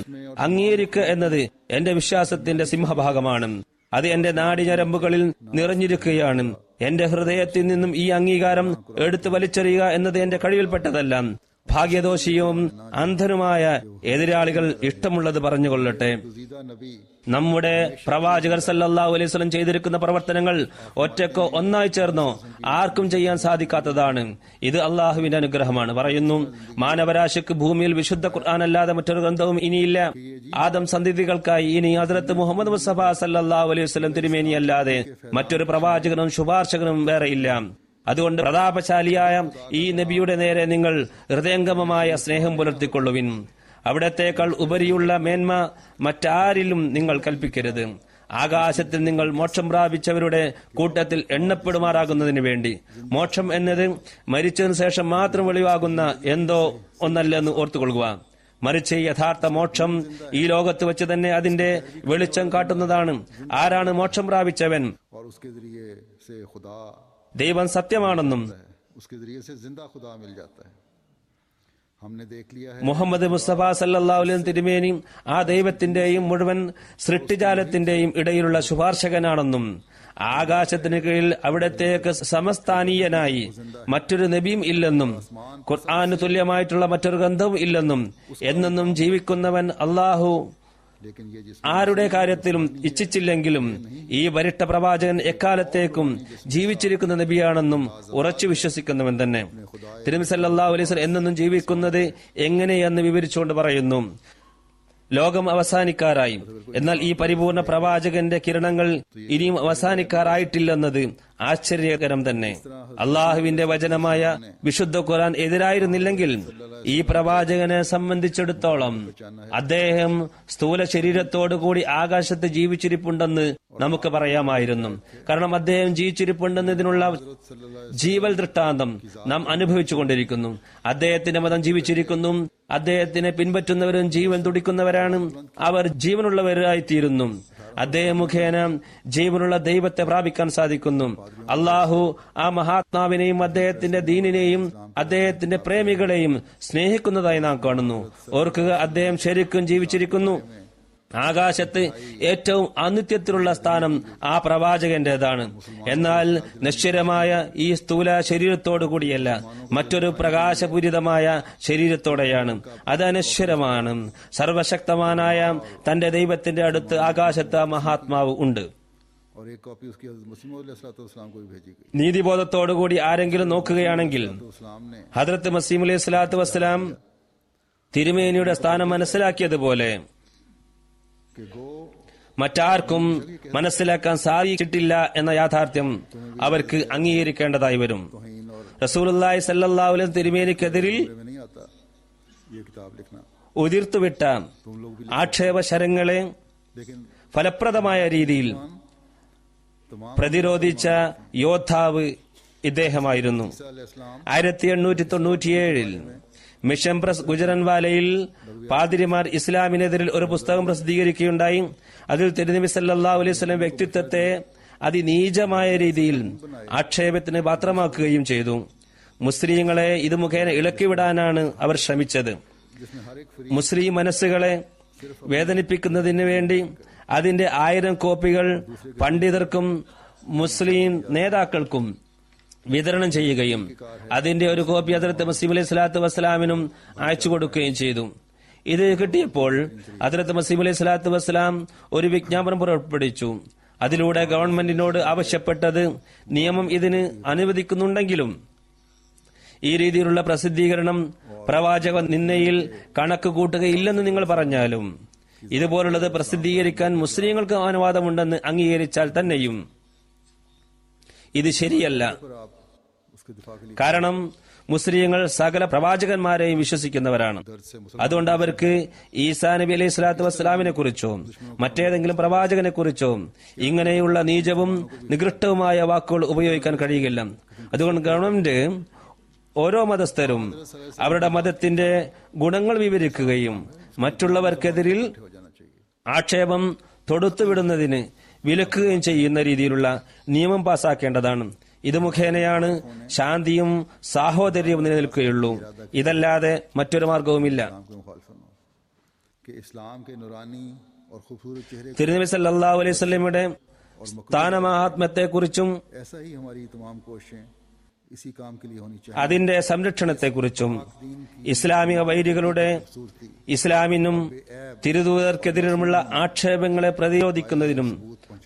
അംഗീകരിക്കുക എന്നത് എന്റെ വിശ്വാസത്തിന്റെ സിംഹഭാഗമാണ്. അത് എന്റെ നാഡിഞരമ്പുകളിൽ നിറഞ്ഞിരിക്കുകയാണ്. എന്റെ ഹൃദയത്തിൽ നിന്നും ഈ അംഗീകാരം എടുത്തു വലിച്ചെറിയുക എന്നത് എന്റെ കഴിവിൽപ്പെട്ടതല്ല. ഭാഗ്യദോഷിയും അന്ധനുമായ എതിരാളികൾ ഇഷ്ടമുള്ളത് പറഞ്ഞുകൊള്ളട്ടെ. നമ്മുടെ പ്രവാചകർ സല്ലല്ലാഹു അലൈഹി വസല്ലം ചെയ്തിരിക്കുന്ന പ്രവർത്തനങ്ങൾ ഒറ്റക്കോ ഒന്നായി ചേർന്നോ ആർക്കും ചെയ്യാൻ സാധിക്കാത്തതാണ്. ഇത് അള്ളാഹുവിന്റെ അനുഗ്രഹമാണ്. പറയുന്നു, മാനവരാശിക്ക് ഭൂമിയിൽ വിശുദ്ധ ഖുർആൻ അല്ലാതെ മറ്റൊരു ഗ്രന്ഥവും ഇനിയില്ല. ആദം സന്തതികൾക്കായി ഇനി ഹദ്റത്ത് മുഹമ്മദ് മുസ്തഫ സല്ലല്ലാഹു അലൈഹി വസല്ലം തിരുമേനി അല്ലാതെ മറ്റൊരു പ്രവാചകനും ശുപാർശകനും വേറെയില്ല. അതുകൊണ്ട് പ്രതാപശാലിയായ ഈ നബിയുടെ നേരെ നിങ്ങൾ ഹൃദയംഗമമായ സ്നേഹം പുലർത്തിക്കൊള്ളുവിൻ. അവിടത്തേക്കാൾ ഉപരിയുള്ള മേന്മ മറ്റാരിലും നിങ്ങൾ കൽപ്പിക്കരുത്. ആകാശത്തിൽ നിങ്ങൾ മോക്ഷം പ്രാപിച്ചവരുടെ കൂട്ടത്തിൽ എണ്ണപ്പെടുമാറാകുന്നതിന് വേണ്ടി. മോക്ഷം എന്നത് മരിച്ചതിനു ശേഷം മാത്രം വെളിവാകുന്ന എന്തോ ഒന്നല്ലെന്ന് ഓർത്തുകൊള്ളുക. മറിച്ച് യഥാർത്ഥ മോക്ഷം ഈ ലോകത്ത് വെച്ച് തന്നെ അതിന്റെ വെളിച്ചം കാട്ടുന്നതാണ്. ആരാണ് മോക്ഷം പ്രാപിച്ചവൻ? और उसके जरिए से खुदा ദൈവം സത്യമാണെന്നും उसके जरिए से जिंदा खुदा मिल जाता है. हमने देख लिया है മുഹമ്മദ് മുസ്തഫ സല്ലല്ലാഹു അലൈഹി തിരുമേനി ആ ദൈവത്തിന്റെയും മുഴുവൻ സൃഷ്ടിജാലത്തിന്റെയും ഇടയിലുള്ള ശുപാർശകനാണെന്നും ആകാശത്തിന് കീഴിൽ അവിടത്തേക്ക് സമസ്ഥാനീയനായി മറ്റൊരു നബിയും ഇല്ലെന്നും ഖുർആന് തുല്യമായിട്ടുള്ള മറ്റൊരു ഗ്രന്ഥവും ഇല്ലെന്നും എന്നെന്നും ജീവിക്കുന്നവൻ അല്ലാഹു लेकिन ये जिस ആരുടെ കാര്യത്തിലും ഇച്ഛിച്ചില്ലെങ്കിലും ഈ വരിട്ട പ്രവാചകൻ എക്കാലത്തേക്കും ജീവിച്ചിരിക്കുന്ന നബിയാണെന്നും ഉറച്ചു വിശ്വസിക്കുന്നവൻ തന്നെ. തിരുനബി സല്ലല്ലാഹു അലൈഹി വസല്ലം എന്നെന്നും ജീവിക്കുന്നത് എങ്ങനെയെന്ന് വിവരിച്ചുകൊണ്ട് പറയുന്നു, ലോകം അവസാനിക്കാറായി, എന്നാൽ ഈ പരിപൂർണ പ്രവാചകന്റെ കിരണങ്ങൾ ഇനിയും അവസാനിക്കാറായിട്ടില്ലെന്നത് ആശ്ചര്യകരം തന്നെ. അള്ളാഹുവിന്റെ വചനമായ വിശുദ്ധ ഖുർആൻ എതിരായിരുന്നില്ലെങ്കിൽ ഈ പ്രവാചകനെ സംബന്ധിച്ചിടത്തോളം അദ്ദേഹം സ്ഥൂല ശരീരത്തോടുകൂടി ആകാശത്ത് ജീവിച്ചിരിപ്പുണ്ടെന്ന് നമുക്ക് പറയാമായിരുന്നു. കാരണം അദ്ദേഹം ജീവിച്ചിരിപ്പുണ്ടെന്നതിനുള്ള ജീവൽ ദൃഷ്ടാന്തം നാം അനുഭവിച്ചുകൊണ്ടിരിക്കുന്നു. അദ്ദേഹത്തിന്റെ മതം ജീവിച്ചിരിക്കുന്നു. അദ്ദേഹത്തിനെ പിൻപറ്റുന്നവരും ജീവൻ തുടിക്കുന്നവരാണ്. അവർ ജീവനുള്ളവരായിത്തീരുന്നു. അദ്ദേഹം മുഖേന ജീവനുള്ള ദൈവത്തെ പ്രാപിക്കാൻ സാധിക്കുന്നു. അള്ളാഹു ആ മഹാത്മാവിനെയും അദ്ദേഹത്തിന്റെ ദീനിനെയും അദ്ദേഹത്തിന്റെ പ്രേമികളെയും സ്നേഹിക്കുന്നതായി നാം കാണുന്നു. ഓർക്കുക, അദ്ദേഹം ശരിക്കും ജീവിച്ചിരിക്കുന്നു. ആകാശത്ത് ഏറ്റവും അനിത്യത്തിലുള്ള സ്ഥാനം ആ പ്രവാചകന്റേതാണ്. എന്നാൽ നശ്വരമായ ഈ സ്ഥൂല ശരീരത്തോടുകൂടിയല്ല, മറ്റൊരു പ്രകാശപൂരിതമായ ശരീരത്തോടെയാണ്. അത് അനശ്വരമാണ്. സർവശക്തമാനായ തന്റെ ദൈവത്തിന്റെ അടുത്ത് ആകാശത്ത് ആ മഹാത്മാവ് ഉണ്ട്. और एक कॉपी उसकी हज़रत मसीह मौद अलैहिस्सलाम को भी भेजी गई. നീതിബോധത്തോടുകൂടി ആരെങ്കിലും നോക്കുകയാണെങ്കിൽ इस्लाम ने ഹദ്രത്ത് മസീഹ് അലൈഹി സ്വലാത്തു വസ്സലാം തിരുമേനിയുടെ സ്ഥാനം മനസ്സിലാക്കിയതുപോലെ कि गो മറ്റാർക്കും മനസ്സിലാക്കാൻ സാധിച്ചിട്ടില്ല എന്ന യാഥാർത്ഥ്യം അവർക്ക് അംഗീകരിക്കേണ്ടതായി വരും. റസൂലുള്ളാഹി സ്വല്ലല്ലാഹു അലൈഹി തിരുമേനിക്കെതിരിൽ में नहीं आता ये किताब लिखना, ഉതിർത്തുവിട്ട ആക്ഷേപശരങ്ങളെ लेकिन ഫലപ്രദമായ രീതിയിൽ तमाम പ്രതിരോധിച്ച യോദ്ധാവ് ഇദ്ദേഹമായിരുന്നു. ईसा अलैहिस्सलाम 1897 മിഷൻ പ്രസ് ഗുജറൻവാലയിൽ പാതിരിമാർ ഇസ്ലാമിനെതിരിൽ ഒരു പുസ്തകം പ്രസിദ്ധീകരിക്കുകയുണ്ടായി. അതിൽ തിരുനബി സല്ലല്ലാഹു അലൈഹി വസല്ലം വ്യക്തിത്വത്തെ അതിനീചമായ രീതിയിൽ ആക്ഷേപത്തിന് പാത്രമാക്കുകയും ചെയ്തു. മുസ്ലിങ്ങളെ ഇത് മുഖേന ഇളക്കിവിടാനാണ് അവർ ശ്രമിച്ചത്. जिसमें हर एक മുസ്ലിം മനസ്സുകളെ വേദനിപ്പിക്കുന്നതിന് വേണ്ടി അതിന്റെ 1000 കോപ്പികൾ പണ്ഡിതർക്കും മുസ്ലിം നേതാക്കൾക്കും വിതരണം ചെയ്യുകയും അതിന്റെ ഒരു കോപ്പി ഹദ്റത്ത് മസീഹ് അലൈഹി സ്വലാത്തു വസ്സലാമിനും അയച്ചു കൊടുക്കുകയും ചെയ്തു. ഇത് കിട്ടിയപ്പോൾ ഹദ്റത്ത് മസീഹ് അലൈഹി സ്വലാത്തു വസ്സലാം ഒരു വിജ്ഞാപനം പുറപ്പെടുവിച്ചു. അതിലൂടെ ഗവൺമെന്റിനോട് ആവശ്യപ്പെട്ടത്, നിയമം ഇതിന് അനുവദിക്കുന്നുണ്ടെങ്കിലും ഈ രീതിയിലുള്ള പ്രസിദ്ധീകരണം പ്രവാചക നിന്നയിൽ കണക്ക് കൂട്ടുകയില്ലെന്ന് നിങ്ങൾ പറഞ്ഞാലും ഇതുപോലുള്ളത് പ്രസിദ്ധീകരിക്കാൻ മുസ്ലിങ്ങൾക്ക് അനുവാദമുണ്ടെന്ന് അംഗീകരിച്ചാൽ തന്നെയും ഇത് ശരിയല്ല. पर आप उसके दिफा के लिए കാരണം മുസ്ലിങ്ങൾ സകല പ്രവാചകന്മാരെയും വിശ്വസിക്കുന്നവരാണ്. दर्द से അതുകൊണ്ട് അവർക്ക് ഈസാ നബി അലൈഹി സ്വലാത്തു വസ്സലാമിനെ കുറിച്ചോ മറ്റേതെങ്കിലും പ്രവാചകനെ കുറിച്ചോ ഇങ്ങനെയുള്ള നീചവും നികൃഷ്ടവുമായ വാക്കുകൾ ഉപയോഗിക്കാൻ കഴിയുകയില്ല. അതുകൊണ്ട് ഗവൺമെന്റ് ഓരോ മതസ്ഥരും അവരുടെ മതത്തിന്റെ ഗുണങ്ങൾ വിവരിക്കുകയും മറ്റുള്ളവർക്കെതിരിൽ हो जाना चाहिए. ആക്ഷേപം തൊടുത്തുവിടുന്നതിന് വിലക്കുകയും ചെയ്യുന്ന രീതിയിലുള്ള നിയമം പാസാക്കേണ്ടതാണ്. ഇത് മുഖേനയാണ് ശാന്തിയും സാഹോദര്യവും നിലനിൽക്കുകയുള്ളൂ. ഇതല്ലാതെ മറ്റൊരു മാർഗവുമില്ല. इस्लाम के मुखालिफ न हो कि इस्लाम के नूरानी और खूबसूरत चेहरे തിരുനബി സല്ലല്ലാഹു അലൈഹി വസല്ലമയുടെ സ്ഥാനമഹാത്മ്യത്തെക്കുറിച്ചും ऐसा ही हमारी तमाम कोशिशें इसी काम के लिए होनी चाहिए. അതിന്റെ സംരക്ഷണത്തെക്കുറിച്ചും ഇസ്ലാമിക വൈരികളുടെ ഇസ്ലാമിനും തിരുദൂതർക്കെതിരുമുള്ള ആക്ഷേപങ്ങളെ പ്രതിരോധിക്കുന്നതിനും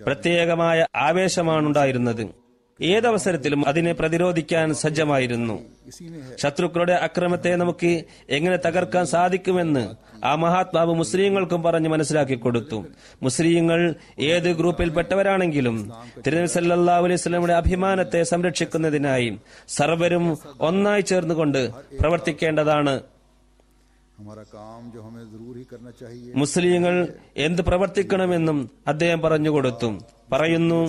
പ്രത്യേകമായ ആവേശമാണുണ്ടായിരുന്നത്. ഏതവസരത്തിലും അതിനെ പ്രതിരോധിക്കാൻ സജ്ജമായിരുന്നു. इसी में है ശത്രുക്കളുടെ അക്രമത്തെ നമുക്ക് എങ്ങനെ തകർക്കാൻ സാധിക്കുമെന്ന് ആ മഹാത്മാവ് മുസ്ലിങ്ങൾക്കും പറഞ്ഞ് മനസ്സിലാക്കി കൊടുത്തു. മുസ്ലിങ്ങൾ ഏത് ഗ്രൂപ്പിൽപ്പെട്ടവരാണെങ്കിലും തിരുനബി സല്ലല്ലാഹു അലൈഹി വസല്ലമയുടെ അഭിമാനത്തെ സംരക്ഷിക്കുന്നതിനായി സർവരും ഒന്നായി ചേർന്നുകൊണ്ട് പ്രവർത്തിക്കേണ്ടതാണ്. हमारा काम जो हमें जरूर ही करना चाहिए മുസ്ലിങ്ങൾ എന്ത് പ്രവർത്തിക്കണമെന്നും അദ്ദേഹം പറഞ്ഞുകൊടുത്തു. പറയുന്നു,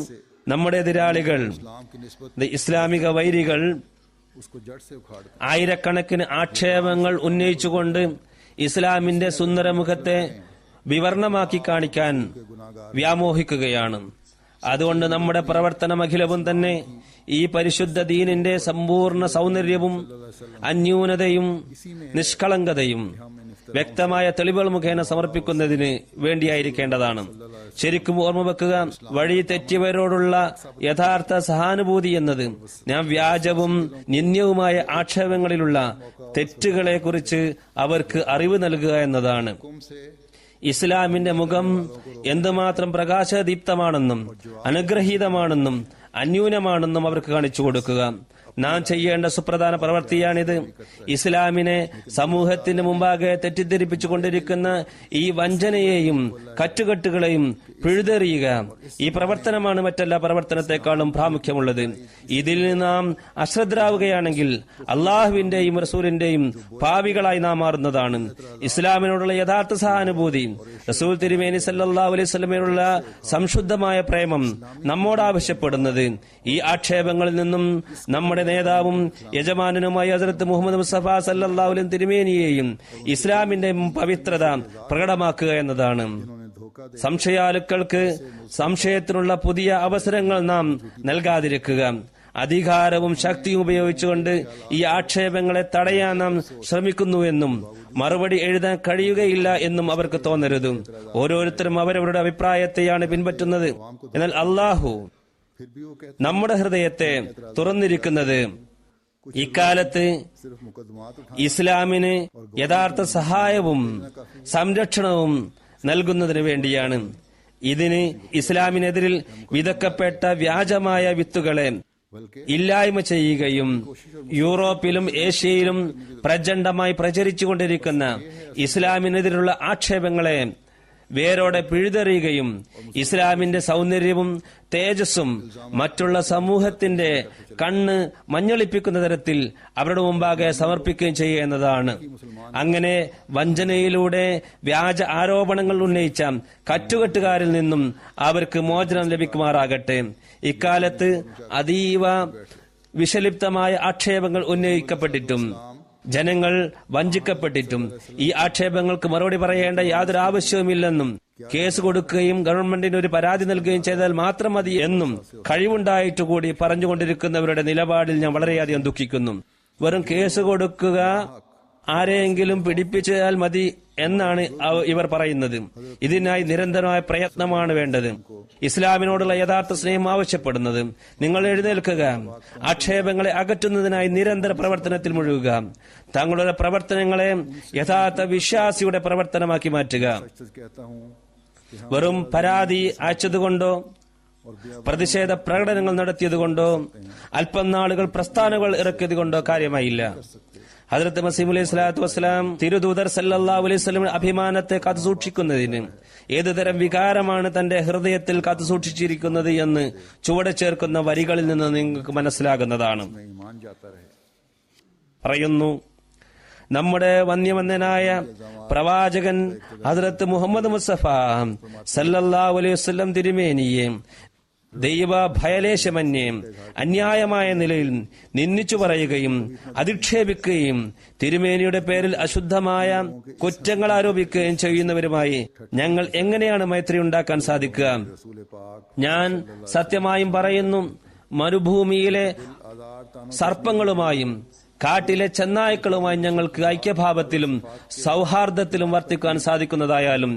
നമ്മുടെ എതിരാളികൾ, इस्लाम की निस्बत ഇസ്ലാമിക വൈരികൾ उसको जड़ से उखाड़ ആയിരക്കണക്കിന് ആക്ഷേപങ്ങൾ ഉന്നയിച്ചുകൊണ്ട് ഇസ്ലാമിന്റെ സുന്ദരമുഖത്തെ വിവരണമാക്കി കാണിക്കാൻ വ്യാമോഹിക്കുകയാണ്. അതുകൊണ്ട് നമ്മുടെ പ്രവർത്തനം അഖിലവും തന്നെ ഈ പരിശുദ്ധ ദീനിന്റെ സമ്പൂർണ്ണ സൗന്ദര്യവും അന്യൂനതയും നിഷ്കളങ്കതയും വ്യക്തമായ തെളിവുകൾ മുഖേന സമർപ്പിക്കുന്നതിന് വേണ്ടിയായിരിക്കേണ്ടതാണ്. ശരിക്കും ഓർമ്മ വെക്കുക, വഴി തെറ്റിയവരോടുള്ള യഥാർത്ഥ സഹാനുഭൂതി എന്നത് ഞാൻ വ്യാജവും നിന്ദ്യവുമായ ആക്ഷേപങ്ങളിലുള്ള തെറ്റുകളെ കുറിച്ച് അവർക്ക് അറിവ് നൽകുക എന്നതാണ്. ഇസ്ലാമിന്റെ മുഖം എന്തുമാത്രം പ്രകാശദീപ്തമാണെന്നും അനുഗ്രഹീതമാണെന്നും അന്യൂനമാണെന്നും അവർക്ക് കാണിച്ചു കൊടുക്കുക. നാം ചെയ്യേണ്ട സുപ്രധാന പ്രവൃത്തിയാണിത്. ഇസ്ലാമിനെ സമൂഹത്തിന് മുമ്പാകെ തെറ്റിദ്ധരിപ്പിച്ചു കൊണ്ടിരിക്കുന്ന ഈ വഞ്ചനയെയും കറ്റുകെട്ടുകളെയും പിഴുതെറിയുക. ഈ പ്രവർത്തനമാണ് മറ്റെല്ലാ പ്രവർത്തനത്തെക്കാളും പ്രാമുഖ്യമുള്ളത്. ഇതിൽ നാം അശ്രദ്ധരാവുകയാണെങ്കിൽ അള്ളാഹുവിന്റെയും റസൂലിന്റെയും പാപികളായി നാം മാറുന്നതാണ്. ഇസ്ലാമിനോടുള്ള യഥാർത്ഥ സഹാനുഭൂതി, റസൂൽ തിരുമേനി സല്ലല്ലാഹു അലൈഹി വസല്ലമയോടുള്ള സംശുദ്ധമായ പ്രേമം നമ്മോട് ആവശ്യപ്പെടുന്നത് ഈ ആക്ഷേപങ്ങളിൽ നിന്നും നമ്മുടെ നേതാവും യജമാനനുമായ ഹസ്രത്ത് മുഹമ്മദ് മുസ്തഫ സല്ലല്ലാഹു അലൈഹി തിരുമേനിയെയും ഇസ്ലാമിന്റെ പവിത്രത പ്രകടമാക്കുക എന്നതാണ്. സംശയാലുക്കൾക്ക് സംശയത്തിനുള്ള പുതിയ അവസരങ്ങൾ നാം നൽകാതിരിക്കുക. അധികാരവും ശക്തിയും ഉപയോഗിച്ചുകൊണ്ട് ഈ ആക്ഷേപങ്ങളെ തടയാൻ നാം ശ്രമിക്കുന്നുവെന്നും മറുപടി എഴുതാൻ കഴിയുകയില്ല എന്നും അവർക്ക് തോന്നരുത്. ഓരോരുത്തരും അവരവരുടെ അഭിപ്രായത്തെയാണ് പിൻപറ്റുന്നത്. എന്നാൽ അള്ളാഹു നമ്മുടെ ഹൃദയത്തെ തുറന്നിരിക്കുന്നത് ഇക്കാലത്ത് ഇസ്ലാമിന് യഥാർത്ഥ സഹായവും സംരക്ഷണവും നൽകുന്നതിന് വേണ്ടിയാണ്. ഇതിന് ഇസ്ലാമിനെതിരിൽ വിതക്കപ്പെട്ട വ്യാജമായ വിത്തുകളെ ഇല്ലായ്മ ചെയ്യുകയും യൂറോപ്പിലും ഏഷ്യയിലും പ്രചണ്ഡമായി പ്രചരിച്ചുകൊണ്ടിരിക്കുന്ന ഇസ്ലാമിനെതിരുള്ള ആക്ഷേപങ്ങളെ വേരോടെ പിഴുതെറിയുകയും ഇസ്ലാമിന്റെ സൗന്ദര്യവും തേജസ്സും മറ്റുള്ള സമൂഹത്തിന്റെ കണ്ണ് മഞ്ഞളിപ്പിക്കുന്ന തരത്തിൽ അവരുടെ മുമ്പാകെ സമർപ്പിക്കുകയും ചെയ്യുക എന്നതാണ്. അങ്ങനെ വഞ്ചനയിലൂടെ വ്യാജ ആരോപണങ്ങൾ ഉന്നയിച്ച കറ്റുകെട്ടുകാരിൽ നിന്നും അവർക്ക് മോചനം ലഭിക്കുമാറാകട്ടെ. ഇക്കാലത്ത് അതീവ വിഷലിപ്തമായ ആക്ഷേപങ്ങൾ ഉന്നയിക്കപ്പെട്ടിട്ടും ജനങ്ങൾ വഞ്ചിക്കപ്പെട്ടിട്ടും ഈ ആക്ഷേപങ്ങൾക്ക് മറുപടി പറയേണ്ട യാതൊരു ആവശ്യവുമില്ലെന്നും കേസ് കൊടുക്കുകയും ഗവൺമെന്റിന് ഒരു പരാതി നൽകുകയും ചെയ്താൽ മാത്രം മതി എന്നും കഴിവുണ്ടായിട്ടുകൂടി പറഞ്ഞുകൊണ്ടിരിക്കുന്നവരുടെ നിലപാടിൽ ഞാൻ വളരെയധികം ദുഃഖിക്കുന്നു. വെറും കേസ് കൊടുക്കുക, ആരെയെങ്കിലും പിടിപ്പിച്ചാൽ മതി എന്നാണ് ഇവർ പറയുന്നത്. ഇതിനായി നിരന്തരമായ പ്രയത്നമാണ് വേണ്ടത്. ഇസ്ലാമിനോടുള്ള യഥാർത്ഥ സ്നേഹം ആവശ്യപ്പെടുന്നത് നിങ്ങൾ എഴുന്നേൽക്കുക, ആക്ഷേപങ്ങളെ അകറ്റുന്നതിനായി നിരന്തര പ്രവർത്തനത്തിൽ മുഴുകുക, തങ്ങളുടെ പ്രവർത്തനങ്ങളെ യഥാർത്ഥ വിശ്വാസിയുടെ പ്രവർത്തനമാക്കി മാറ്റുക. വെറും പരാതി അയച്ചതുകൊണ്ടോ പ്രതിഷേധ പ്രകടനങ്ങൾ നടത്തിയതുകൊണ്ടോ അല്പം നാളുകൾ പ്രസ്ഥാനങ്ങൾ ഇറക്കിയത് കൊണ്ടോ കാര്യമായില്ല. ഹദ്റത്ത് മസീഹ് അലൈഹി സ്വലാത്തു വസ്സലാം തിരുദൂതർ സല്ലല്ലാഹു അലൈഹി വസല്ലം അഭിമാനത്തെ കാത്തുസൂക്ഷിക്കുന്നതിന് ഏതുതരം വികാരമാണ് തന്റെ ഹൃദയത്തിൽ കാത്തുസൂക്ഷിച്ചിരിക്കുന്നത് എന്ന് ചുവടെ ചേർക്കുന്ന വരികളിൽ നിന്ന് നിങ്ങൾക്ക് മനസ്സിലാകുന്നതാണ്. പറയുന്നു, നമ്മുടെ വന്യമന്യനായ പ്രവാചകൻ ഹദ്റത്ത് മുഹമ്മദ് മുസ്തഫ സല്ലല്ലാഹു അലൈഹി വസല്ലം തിരുമേനിയെ ദൈവ ഭയലേശമന്യേ അന്യായമായ നിലയിൽ നിന്ദിച്ചു പറയുകയും അധിക്ഷേപിക്കുകയും തിരുമേനിയുടെ പേരിൽ അശുദ്ധമായ കുറ്റങ്ങൾ ആരോപിക്കുകയും ചെയ്യുന്നവരുമായി ഞങ്ങൾ എങ്ങനെയാണ് മൈത്രി ഉണ്ടാക്കാൻ സാധിക്കുക? ഞാൻ സത്യമായും പറയുന്നു, മരുഭൂമിയിലെ സർപ്പങ്ങളുമായും കാട്ടിലെ ചെന്നായ്ക്കളുമായി ഞങ്ങൾക്ക് ഐക്യഭാവത്തിലും സൗഹാർദ്ദത്തിലും വർത്തിക്കാൻ സാധിക്കുന്നതായാലും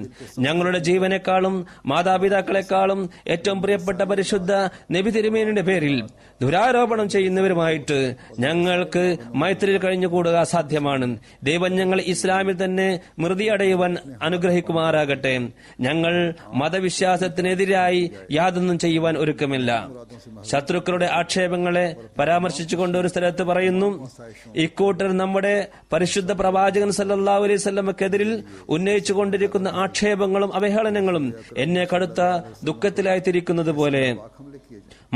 ഞങ്ങളുടെ ജീവനേക്കാളും മാതാപിതാക്കളെക്കാളും ഏറ്റവും പ്രിയപ്പെട്ട പരിശുദ്ധ നബി തിരുമേനിയുടെ പേരിൽ ദുരാരോപണം ചെയ്യുന്നവരുമായിട്ട് ഞങ്ങൾക്ക് മൈത്രിയിൽ കഴിഞ്ഞുകൂടുക അസാധ്യമാണ്. ദൈവം ഞങ്ങൾ ഇസ്ലാമിൽ തന്നെ മൃതിയടയുവാൻ അനുഗ്രഹിക്കുമാറാകട്ടെ. ഞങ്ങൾ മതവിശ്വാസത്തിനെതിരായി യാതൊന്നും ചെയ്യുവാൻ ഒരുക്കമില്ല. ശത്രുക്കളുടെ ആക്ഷേപങ്ങളെ പരാമർശിച്ചുകൊണ്ട് ഒരു സ്ഥലത്ത് പറയുന്നു, ഇക്കൂട്ടർ നമ്മുടെ പരിശുദ്ധ പ്രവാചകൻ സല്ലല്ലാഹു അലൈഹി വസല്ലമക്കെതിരിൽ ഉന്നയിച്ചുകൊണ്ടിരിക്കുന്ന ആക്ഷേപങ്ങളും അവഹേളനങ്ങളും എന്നെ കടുത്ത ദുഃഖത്തിലായിത്തിരിക്കുന്നത് പോലെ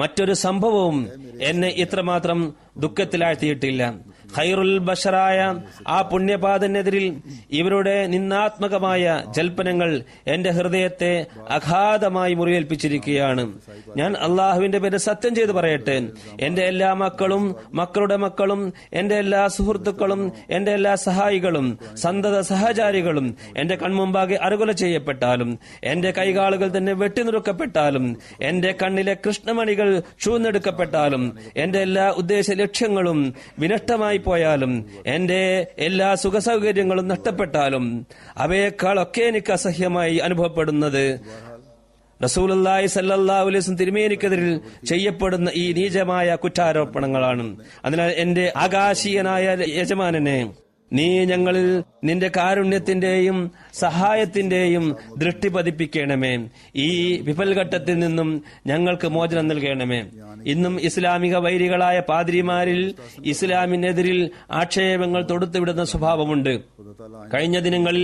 മറ്റൊരു സംഭവവും എന്നെ ഇത്രമാത്രം ദുഃഖത്തിലാഴ്ത്തിയിട്ടില്ല. ഖൈറുൽ ബഷറായ ആ പുണ്യപാതനെതിരിൽ ഇവരുടെ നിന്ദാത്മകമായ ജൽപ്പനങ്ങൾ എന്റെ ഹൃദയത്തെ അഗാധമായി മുറിവേൽപ്പിച്ചിരിക്കുകയാണ്. ഞാൻ അള്ളാഹുവിന്റെ പേര് സത്യം ചെയ്ത് പറയട്ടെ, എന്റെ എല്ലാ മക്കളും, മക്കളുടെ മക്കളും, എന്റെ എല്ലാ സുഹൃത്തുക്കളും, എന്റെ എല്ലാ സഹായികളും, സന്തത സഹചാരികളും എന്റെ കൺമുമ്പാകെ അറുകൊല ചെയ്യപ്പെട്ടാലും, എന്റെ കൈകാലുകൾ തന്നെ വെട്ടിനുറുക്കപ്പെട്ടാലും, എന്റെ കണ്ണിലെ കൃഷ്ണമണികൾ ചൂഴ്ന്നെടുക്കപ്പെട്ടാലും, എന്റെ എല്ലാ ഉദ്ദേശ ലക്ഷ്യങ്ങളും വിനഷ്ടമായി പോയാലും, എന്റെ എല്ലാ സുഖസൗകര്യങ്ങളും നഷ്ടപ്പെട്ടാലും, അവയെക്കാളൊക്കെ എനിക്ക് അസഹ്യമായി അനുഭവപ്പെടുന്നത് റസൂലുള്ളാഹി സ്വല്ലല്ലാഹു അലൈഹി വസല്ലം തിരുമേനിക്കെതിരിൽ ചെയ്യപ്പെടുന്ന ഈ നീചമായ കുറ്റാരോപണങ്ങളാണ്. അതിനാൽ എന്റെ ആകാശീയനായ യജമാനനെ, നീ ഞങ്ങളിൽ നിന്റെ കാരുണ്യത്തിന്റെയും സഹായത്തിന്റെയും ദൃഷ്ടി പതിപ്പിക്കണമേ. ഈ വിഫൽഘട്ടത്തിൽ നിന്നും ഞങ്ങൾക്ക് മോചനം നൽകണമേ. ഇന്നും ഇസ്ലാമിക വൈരികളായ പാദ്രിമാരിൽ ഇസ്ലാമിനെതിരിൽ ആക്ഷേപങ്ങൾ തൊടുത്തുവിടുന്ന സ്വഭാവമുണ്ട്. കഴിഞ്ഞ ദിനങ്ങളിൽ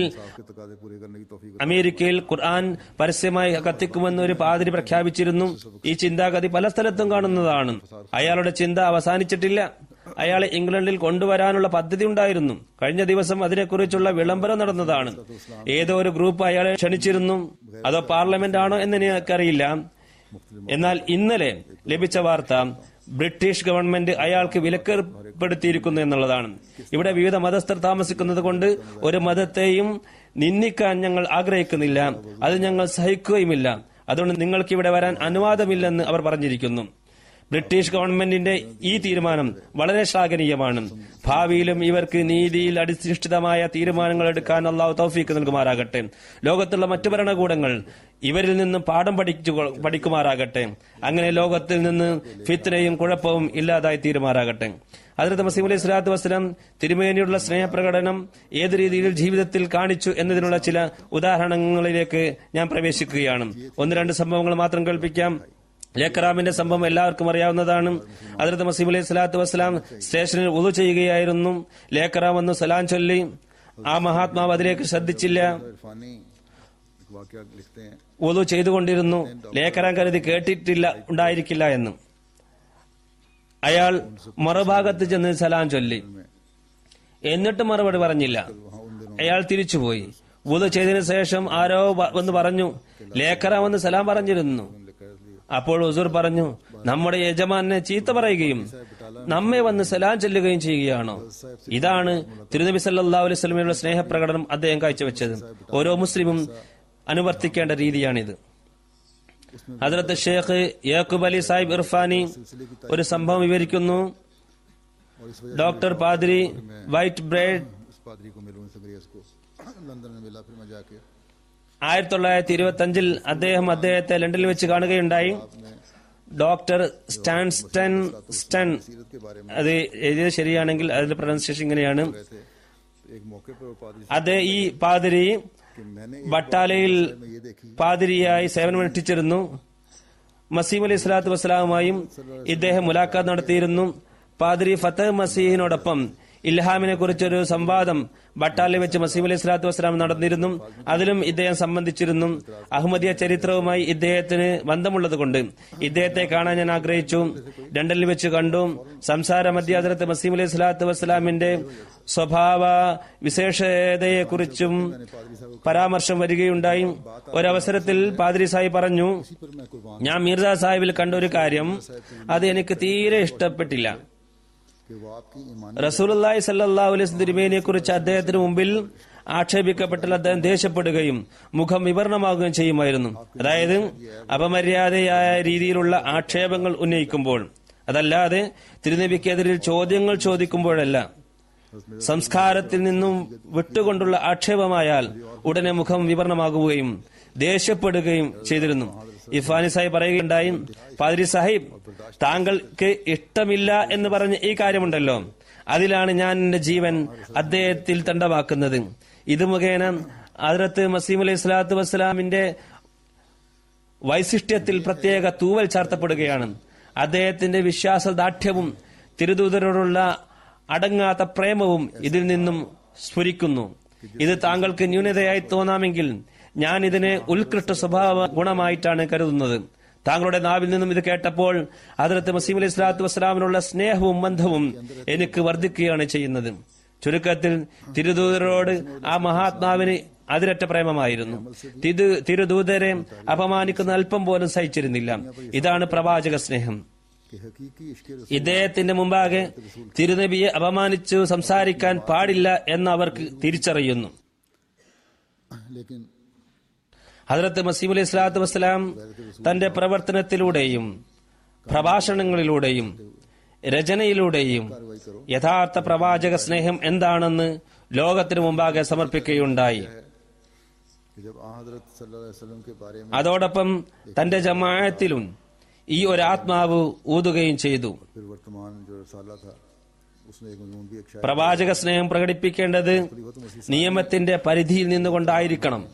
അമേരിക്കയിൽ ഖുർആൻ പരസ്യമായി കത്തിക്കുമെന്ന് ഒരു പാദ്രി പ്രഖ്യാപിച്ചിരുന്നു. ഈ ചിന്താഗതി പല സ്ഥലത്തും കാണുന്നതാണ്. അയാളുടെ ചിന്ത അവസാനിച്ചിട്ടില്ല. അയാളെ ഇംഗ്ലണ്ടിൽ കൊണ്ടുവരാനുള്ള പദ്ധതി ഉണ്ടായിരുന്നു. കഴിഞ്ഞ ദിവസം അതിനെക്കുറിച്ചുള്ള വിളംബരം നടന്നതാണ്. ഏതോ ഒരു ഗ്രൂപ്പ് അയാളെ ക്ഷണിച്ചിരുന്നു. അതോ പാർലമെന്റ് ആണോ എന്ന് എനിക്കറിയില്ല. എന്നാൽ ഇന്നലെ ലഭിച്ച വാർത്ത ബ്രിട്ടീഷ് ഗവൺമെന്റ് അയാൾക്ക് വിലക്കേർപ്പെടുത്തിയിരിക്കുന്നു എന്നുള്ളതാണ്. ഇവിടെ വിവിധ മതസ്ഥർ താമസിക്കുന്നത് കൊണ്ട് ഒരു മതത്തെയും നിന്ദിക്കാൻ ഞങ്ങൾ ആഗ്രഹിക്കുന്നില്ല, അത് ഞങ്ങൾ സഹിക്കുകയുമില്ല. അതുകൊണ്ട് നിങ്ങൾക്ക് ഇവിടെ വരാൻ അനുവാദമില്ലെന്ന് അവർ പറഞ്ഞിരിക്കുന്നു. ബ്രിട്ടീഷ് ഗവൺമെന്റിന്റെ ഈ തീരുമാനം വളരെ ശ്ലാഘനീയമാണ്. ഭാവിയിലും ഇവർക്ക് നീതിയിൽ അധിഷ്ഠിതമായ തീരുമാനങ്ങൾ എടുക്കാൻ അള്ളാഹു തൗഫീക്ക് നൽകുമാറാകട്ടെ. ലോകത്തുള്ള മറ്റു ഭരണകൂടങ്ങൾ ഇവരിൽ നിന്നും പാഠം പഠിക്കുമാറാകട്ടെ. അങ്ങനെ ലോകത്തിൽ നിന്ന് ഫിത്നയും കുഴപ്പവും ഇല്ലാതായി തീരുമാറാകട്ടെ. ഹദ്റത്ത് മസീഹ് അലൈഹി സ്വലാത്തു വസ്സലാം തിരുമേനിയുള്ള സ്നേഹപ്രകടനം ഏത് രീതിയിൽ ജീവിതത്തിൽ കാണിച്ചു എന്നതിനുള്ള ചില ഉദാഹരണങ്ങളിലേക്ക് ഞാൻ പ്രവേശിക്കുകയാണ്. ഒന്ന് രണ്ട് സംഭവങ്ങൾ മാത്രം കേൾപ്പിക്കാം. ലേഖറാമിന്റെ സംഭവം എല്ലാവർക്കും അറിയാവുന്നതാണ്. ഹദ്റത്ത് മസീഹ് അലൈഹി സ്വലാത്തു വസ്സലാം സ്റ്റേഷനിൽ വുളു ചെയ്യുകയായിരുന്നു. ലേഖറാം വന്ന് സലാം ചൊല്ലി. ആ മഹാത്മാവ് അതിലേക്ക് ശ്രദ്ധിച്ചില്ല. വുളു ചെയ്തുകൊണ്ടിരുന്നു. ലേഖറാം കരുതി കേട്ടിട്ടില്ല ഉണ്ടായിരിക്കില്ല എന്ന്. അയാൾ മറുഭാഗത്ത് ചെന്ന് സലാം ചൊല്ലി. എന്നിട്ട് മറുപടി പറഞ്ഞില്ല. അയാൾ തിരിച്ചുപോയി. വുളു ചെയ്തതിനു ശേഷം ആരോ വന്ന് പറഞ്ഞു, ലേഖറാം വന്ന് സലാം പറഞ്ഞിരുന്നു. അപ്പോൾ ഹുസൂർ പറഞ്ഞു, നമ്മുടെ യജമാനെ ചീത്ത പറയുകയും നമ്മെ വന്ന് സലാം ചെല്ലുകയും ചെയ്യുകയാണോ? ഇതാണ് തിരുനബി സല്ലല്ലാഹു അലൈഹി വസല്ലമയുടെ സ്നേഹപ്രകടനം അദ്ദേഹം കാഴ്ചവെച്ചത്. ഓരോ മുസ്ലിമും അനുവർത്തിക്കേണ്ട രീതിയാണിത്. ഹദ്റത്ത് ഷേഖ് യാക്കൂബ് അലി സാഹിബ് ഇർഫാനി ഒരു സംഭവം വിവരിക്കുന്നു. ഡോക്ടർ പാദ്രി വൈറ്റ് ബ്രേഡ് 1925 അദ്ദേഹത്തെ ലണ്ടനിൽ വെച്ച് കാണുകയുണ്ടായി. ഡോക്ടർ സ്റ്റൺ, അത് എഴുതിയത് ശരിയാണെങ്കിൽ അതിന്റെ പ്രൊനൗൺസിയേഷൻ ഇങ്ങനെയാണ്. ഈ പാതിരി ബട്ടാലയിൽ പാതിരിയായി സേവനമനുഷ്ഠിച്ചിരുന്നു. മസീഹ് അലൈഹി സ്വലാത്തു വസ്സലാമുമായും ഇദ്ദേഹം മുലാഖാത്ത് നടത്തിയിരുന്നു. പാതിരി ഫതഹ് മസീഹിനോടൊപ്പം ഇൽഹാമിനെ കുറിച്ചൊരു സംവാദം ബട്ടാലിൽ വെച്ച് മസീഹ് അലൈഹി സ്വലാത്തു വസ്സലാം നടന്നിരുന്നു. അതിലും ഇദ്ദേഹം സംബന്ധിച്ചിരുന്നു. അഹമ്മദിയ ചരിത്രവുമായി ഇദ്ദേഹത്തിന് ബന്ധമുള്ളതുകൊണ്ട് ഇദ്ദേഹത്തെ കാണാൻ ഞാൻ ആഗ്രഹിച്ചു. ലണ്ടനിൽ വെച്ച് കണ്ടു. സംസാര മധ്യ ഹദ്റത്ത് മസീഹ് അലൈഹി സ്വലാത്തു വസ്സലാമിന്റെ സ്വഭാവ വിശേഷതയെക്കുറിച്ചും പരാമർശം വരികയുണ്ടായി. ഒരവസരത്തിൽ പാദ്രി സാഹിബ് പറഞ്ഞു, ഞാൻ മിർസ സാഹിബിൽ കണ്ട ഒരു കാര്യം, അത് എനിക്ക് തീരെ ഇഷ്ടപ്പെട്ടില്ല. റസൂലുള്ളാഹി സ്വല്ലല്ലാഹു അലൈഹി വസല്ലം തിരുമേനിയെ കുറിച്ച് അദ്ദേഹത്തിന് മുമ്പിൽ ആക്ഷേപിക്കപ്പെട്ടാൽ അദ്ദേഹം ദേഷ്യപ്പെടുകയും മുഖം വിവരണമാകുകയും ചെയ്യുമായിരുന്നു. അതായത് അപമര്യാദയായ രീതിയിലുള്ള ആക്ഷേപങ്ങൾ ഉന്നയിക്കുമ്പോൾ, അതല്ലാതെ തിരുനബിക്കെതിരിൽ ചോദ്യങ്ങൾ ചോദിക്കുമ്പോഴല്ല. സംസ്കാരത്തിൽ നിന്നും വിട്ടുകൊണ്ടുള്ള ആക്ഷേപമായാൽ ഉടനെ മുഖം വിവരണമാകുകയും ദേഷ്യപ്പെടുകയും ചെയ്തിരുന്നു. ഇർഫാനി സാഹിബ് പറയുകയുണ്ടായി, പാദ്രി സാഹിബ്, താങ്കൾക്ക് ഇഷ്ടമില്ല എന്ന് പറഞ്ഞ ഈ കാര്യമുണ്ടല്ലോ, അതിലാണ് ഞാൻ എന്റെ ജീവൻ അദ്ദേഹത്തിൽ തണ്ടമാക്കുന്നത്. ഇത് മുഖേന ഹദ്റത്ത് മസീഹ് അലൈഹി സ്വലാത്തു വസ്സലാമിന്റെ വൈശിഷ്ട്യത്തിൽ പ്രത്യേക തൂവൽ ചാർത്തപ്പെടുകയാണ്. അദ്ദേഹത്തിന്റെ വിശ്വാസദാർഢ്യവും തിരുദൂതരോടുള്ള അടങ്ങാത്ത പ്രേമവും ഇതിൽ നിന്നും സ്ഫുരിക്കുന്നു. ഇത് താങ്കൾക്ക് ന്യൂനതയായി തോന്നാമെങ്കിൽ ഞാൻ ഇതിനെ ഉത്കൃഷ്ട സ്വഭാവ ഗുണമായിട്ടാണ് കരുതുന്നത്. താങ്കളുടെ നാവിൽ നിന്നും ഇത് കേട്ടപ്പോൾ ഹദ്റത്ത് മസീഹ് അലൈഹി സ്വലാത്തു വസ്സലാമിനുള്ള സ്നേഹവും ബന്ധവും എനിക്ക് വർദ്ധിക്കുകയാണ് ചെയ്യുന്നത്. ചുരുക്കത്തിൽ തിരുദൂതരോട് ആ മഹാത്മാവിന് അതിരറ്റ പ്രേമമായിരുന്നു. തിരുദൂതരെ അപമാനിക്കുന്ന അല്പം പോലും സഹിച്ചിരുന്നില്ല. ഇതാണ് പ്രവാചക സ്നേഹം. ഇദ്ദേഹത്തിന്റെ മുമ്പാകെ തിരുനബിയെ അപമാനിച്ചു സംസാരിക്കാൻ പാടില്ല എന്ന് അവർക്ക് തിരിച്ചറിയുന്നു. ഹദ്റത്ത് മസീഹ് അലൈഹി സ്വലാത്തു വസ്സലാം തന്റെ പ്രവർത്തനത്തിലൂടെയും പ്രഭാഷണങ്ങളിലൂടെയും രചനയിലൂടെയും യഥാർത്ഥ പ്രവാചക സ്നേഹം എന്താണെന്ന് ലോകത്തിനു മുമ്പാകെ സമർപ്പിക്കുകയുണ്ടായി. അതോടൊപ്പം തന്റെ ജമാഅത്തിലും ഈ ഒരു ആത്മാവ് ഊതുകയും ചെയ്തു. പ്രവാചക സ്നേഹം പ്രകടിപ്പിക്കേണ്ടത് നിയമത്തിന്റെ പരിധിയിൽ നിന്നുകൊണ്ടായിരിക്കണം.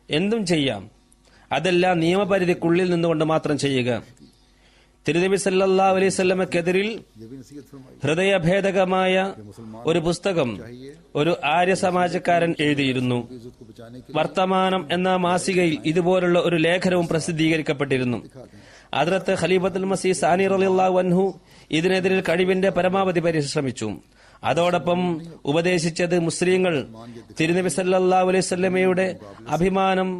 എന്തും ചെയ്യാം, അതെല്ലാം നിയമപരിധിക്കുള്ളിൽ നിന്നുകൊണ്ട് മാത്രം ചെയ്യുക. തിരുനബി സല്ലല്ലാഹു അലൈഹി വസല്ലമക്കെതിരിൽ ഹൃദയഭേദകമായ ഒരു പുസ്തകം ഒരു ആര്യ സമാജക്കാരൻ എഴുതിയിരുന്നു. വർത്തമാനം എന്ന മാസികയിൽ ഇതുപോലുള്ള ഒരു ലേഖനവും പ്രസിദ്ധീകരിക്കപ്പെട്ടിരുന്നു. ഹദ്റത്ത് ഖലീഫത്തുൽ മസീഹ് സാനി റളിയല്ലാഹു അൻഹു ഇതിനെതിരെ കഴിവിന്റെ പരമാവധി പരിശ്രമിച്ചു. അതോടൊപ്പം ഉപദേശിച്ചത് മുസ്ലിങ്ങൾ തിരുനബി സല്ലല്ലാഹു അലൈഹി വസല്ലമയുടെ അഭിമാനം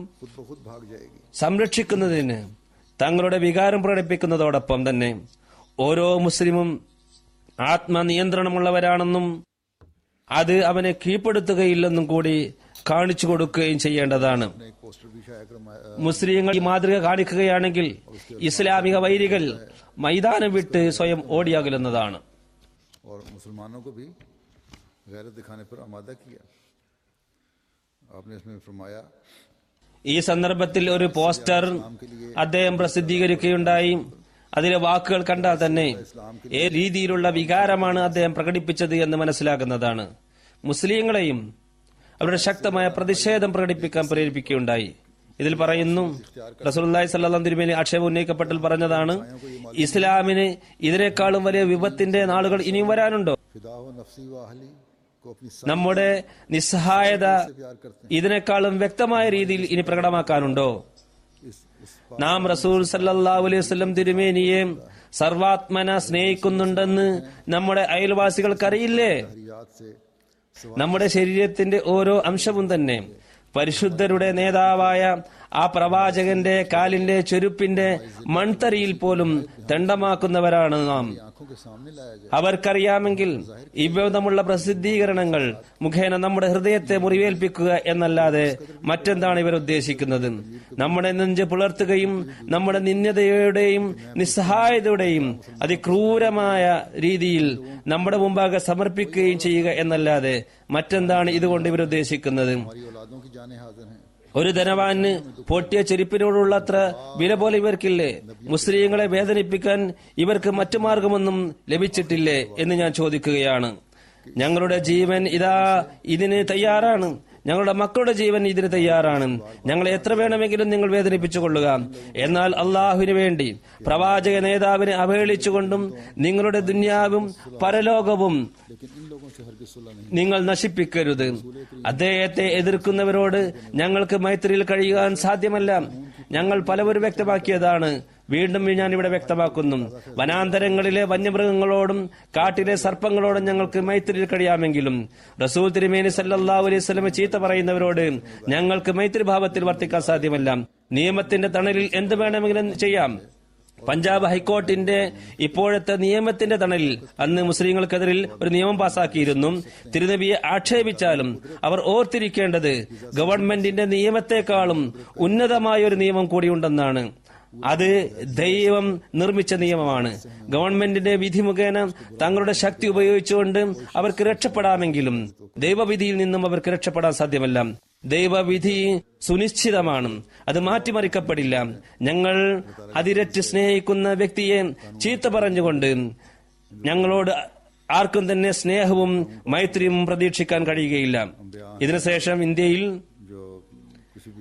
സംരക്ഷിക്കുന്നതിന് തങ്ങളുടെ വികാരം പ്രകടിപ്പിക്കുന്നതോടൊപ്പം തന്നെ ഓരോ മുസ്ലിമും ആത്മനിയന്ത്രണമുള്ളവരാണെന്നും അത് അവനെ കീഴ്പ്പെടുത്തുകയില്ലെന്നും കൂടി കാണിച്ചു കൊടുക്കുകയും ചെയ്യേണ്ടതാണ്. മുസ്ലിങ്ങൾ ഈ മാതൃക കാണിക്കുകയാണെങ്കിൽ ഇസ്ലാമിക വൈരികൾ മൈതാനം വിട്ട് സ്വയം ഓടിയാകുന്നതാണ്. ഈ സന്ദർഭത്തിൽ ഒരു പോസ്റ്റർ അദ്ദേഹം പ്രസിദ്ധീകരിക്കുകയുണ്ടായി. അതിലെ വാക്കുകൾ കണ്ടാൽ തന്നെ ഏത് രീതിയിലുള്ള വികാരമാണ് അദ്ദേഹം പ്രകടിപ്പിച്ചത് എന്ന് മനസ്സിലാക്കുന്നതാണ്. മുസ്ലിങ്ങളെയും അവരുടെ ശക്തമായ പ്രതിഷേധം പ്രകടിപ്പിക്കാൻ പ്രേരിപ്പിക്കുകയുണ്ടായി. ഇതിൽ പറയുന്നു, റസൂലുള്ളാഹി സ്വല്ലല്ലാഹു അലൈഹി വസല്ലം ആക്ഷേപം ഉന്നയിക്കപ്പെട്ടാൽ പറഞ്ഞതാണ്, ഇസ്ലാമിന് ഇതിനേക്കാളും വലിയ വിപത്തിന്റെ നാളുകൾ ഇനിയും വരാനുണ്ടോ? നമ്മുടെ നിസ്സഹായത ഇതിനേക്കാളും വ്യക്തമായ രീതിയിൽ ഇനി പ്രകടമാക്കാനുണ്ടോ? നാം റസൂൽ സല്ലല്ലാഹു അലൈഹി വസല്ലം തിരുമേനിയെ സർവാത്മന സ്നേഹിക്കുന്നുണ്ടെന്ന് നമ്മുടെ അയൽവാസികൾക്കറിയില്ലേ? നമ്മുടെ ശരീരത്തിന്റെ ഓരോ അംശവും തന്നെ പരിശുദ്ധരുടെ നേതാവായ ആ പ്രവാചകന്റെ കാലിന്റെ ചെരുപ്പിന്റെ മൺതരിയിൽ പോലും ദണ്ഡമാക്കുന്നവരാണ് നാം. അവർക്കറിയാമെങ്കിൽ ഇവ്വിധമുള്ള പ്രസിദ്ധീകരണങ്ങൾ മുഖേന നമ്മുടെ ഹൃദയത്തെ മുറിവേൽപ്പിക്കുക എന്നല്ലാതെ മറ്റെന്താണ് ഇവർ ഉദ്ദേശിക്കുന്നത്? നമ്മുടെ നെഞ്ച് പുലർത്തുകയും നമ്മുടെ നിന്ദതയുടെയും നിസ്സഹായതയുടെയും അതിക്രൂരമായ രീതിയിൽ നമ്മുടെ മുമ്പാകെ സമർപ്പിക്കുകയും ചെയ്യുക എന്നല്ലാതെ മറ്റെന്താണ് ഇതുകൊണ്ട് ഇവർ ഉദ്ദേശിക്കുന്നത്? ഒരു ധനവാന് പൊട്ടിയ ചെരുപ്പിനോടുള്ള അത്ര വില പോലെ ഇവർക്കില്ലേ? മുസ്ലിങ്ങളെ വേദനിപ്പിക്കാൻ ഇവർക്ക് മറ്റു മാർഗമൊന്നും ലഭിച്ചിട്ടില്ലേ എന്ന് ഞാൻ ചോദിക്കുകയാണ്. ഞങ്ങളുടെ ജീവൻ ഇതിന് തയ്യാറാണ്. ഞങ്ങളുടെ മക്കളുടെ ജീവൻ ഇതിന് തയ്യാറാണ്. ഞങ്ങളെ എത്ര വേണമെങ്കിലും നിങ്ങൾ വേദനിപ്പിച്ചു കൊള്ളുക. എന്നാൽ അള്ളാഹുവിന് വേണ്ടി പ്രവാചക നേതാവിനെ അവഹേളിച്ചുകൊണ്ടും നിങ്ങളുടെ ദുന്യാവും പരലോകവും നിങ്ങൾ നശിപ്പിക്കരുത്. അദ്ദേഹത്തെ എതിർക്കുന്നവരോട് ഞങ്ങൾക്ക് മൈത്രിയിൽ കഴിയാൻ സാധ്യമല്ല. ഞങ്ങൾ പലവരും വ്യക്തമാക്കിയതാണ്. വീണ്ടും ഞാൻ ഇവിടെ വ്യക്തമാക്കുന്നു. വനാന്തരങ്ങളിലെ വന്യമൃഗങ്ങളോടും കാട്ടിലെ സർപ്പങ്ങളോടും ഞങ്ങൾക്ക് മൈത്രിയിൽ കഴിയാമെങ്കിലും റസൂൽ തിരുമേനി സല്ലല്ലാഹു അലൈഹി വസല്ലം ചീത്ത പറയുന്നവരോട് ഞങ്ങൾക്ക് മൈത്രി ഭാവത്തിൽ വർത്തിക്കാൻ സാധ്യമല്ല. നിയമത്തിന്റെ തണലിൽ എന്ത് വേണമെങ്കിലും ചെയ്യാം. പഞ്ചാബ് ഹൈക്കോർട്ടിന്റെ ഇപ്പോഴത്തെ നിയമത്തിന്റെ തണലിൽ അന്ന് മുസ്ലിങ്ങൾക്കെതിരിൽ ഒരു നിയമം പാസാക്കിയിരുന്നു. തിരുനബിയെ ആക്ഷേപിച്ചാലും അവർ ഓർത്തിരിക്കേണ്ടത് ഗവൺമെന്റിന്റെ നിയമത്തെക്കാളും ഉന്നതമായ ഒരു നിയമം കൂടിയുണ്ടെന്നാണ്. അത് ദൈവം നിർമ്മിച്ച നിയമമാണ്. ഗവൺമെന്റിന്റെ വിധി മുഖേന തങ്ങളുടെ ശക്തി ഉപയോഗിച്ചുകൊണ്ട് അവർക്ക് രക്ഷപ്പെടാമെങ്കിലും ദൈവവിധിയിൽ നിന്നും അവർക്ക് രക്ഷപ്പെടാൻ സാധ്യമല്ല. ദൈവവിധി സുനിശ്ചിതമാണ്, അത് മാറ്റിമറിക്കപ്പെടില്ല. ഞങ്ങൾ അതിരറ്റ് സ്നേഹിക്കുന്ന വ്യക്തിയെ ചീത്ത പറഞ്ഞുകൊണ്ട് ഞങ്ങളോട് ആർക്കും തന്നെ സ്നേഹവും മൈത്രിയും പ്രതീക്ഷിക്കാൻ കഴിയുകയില്ല. ഇതിനുശേഷം ഇന്ത്യയിൽ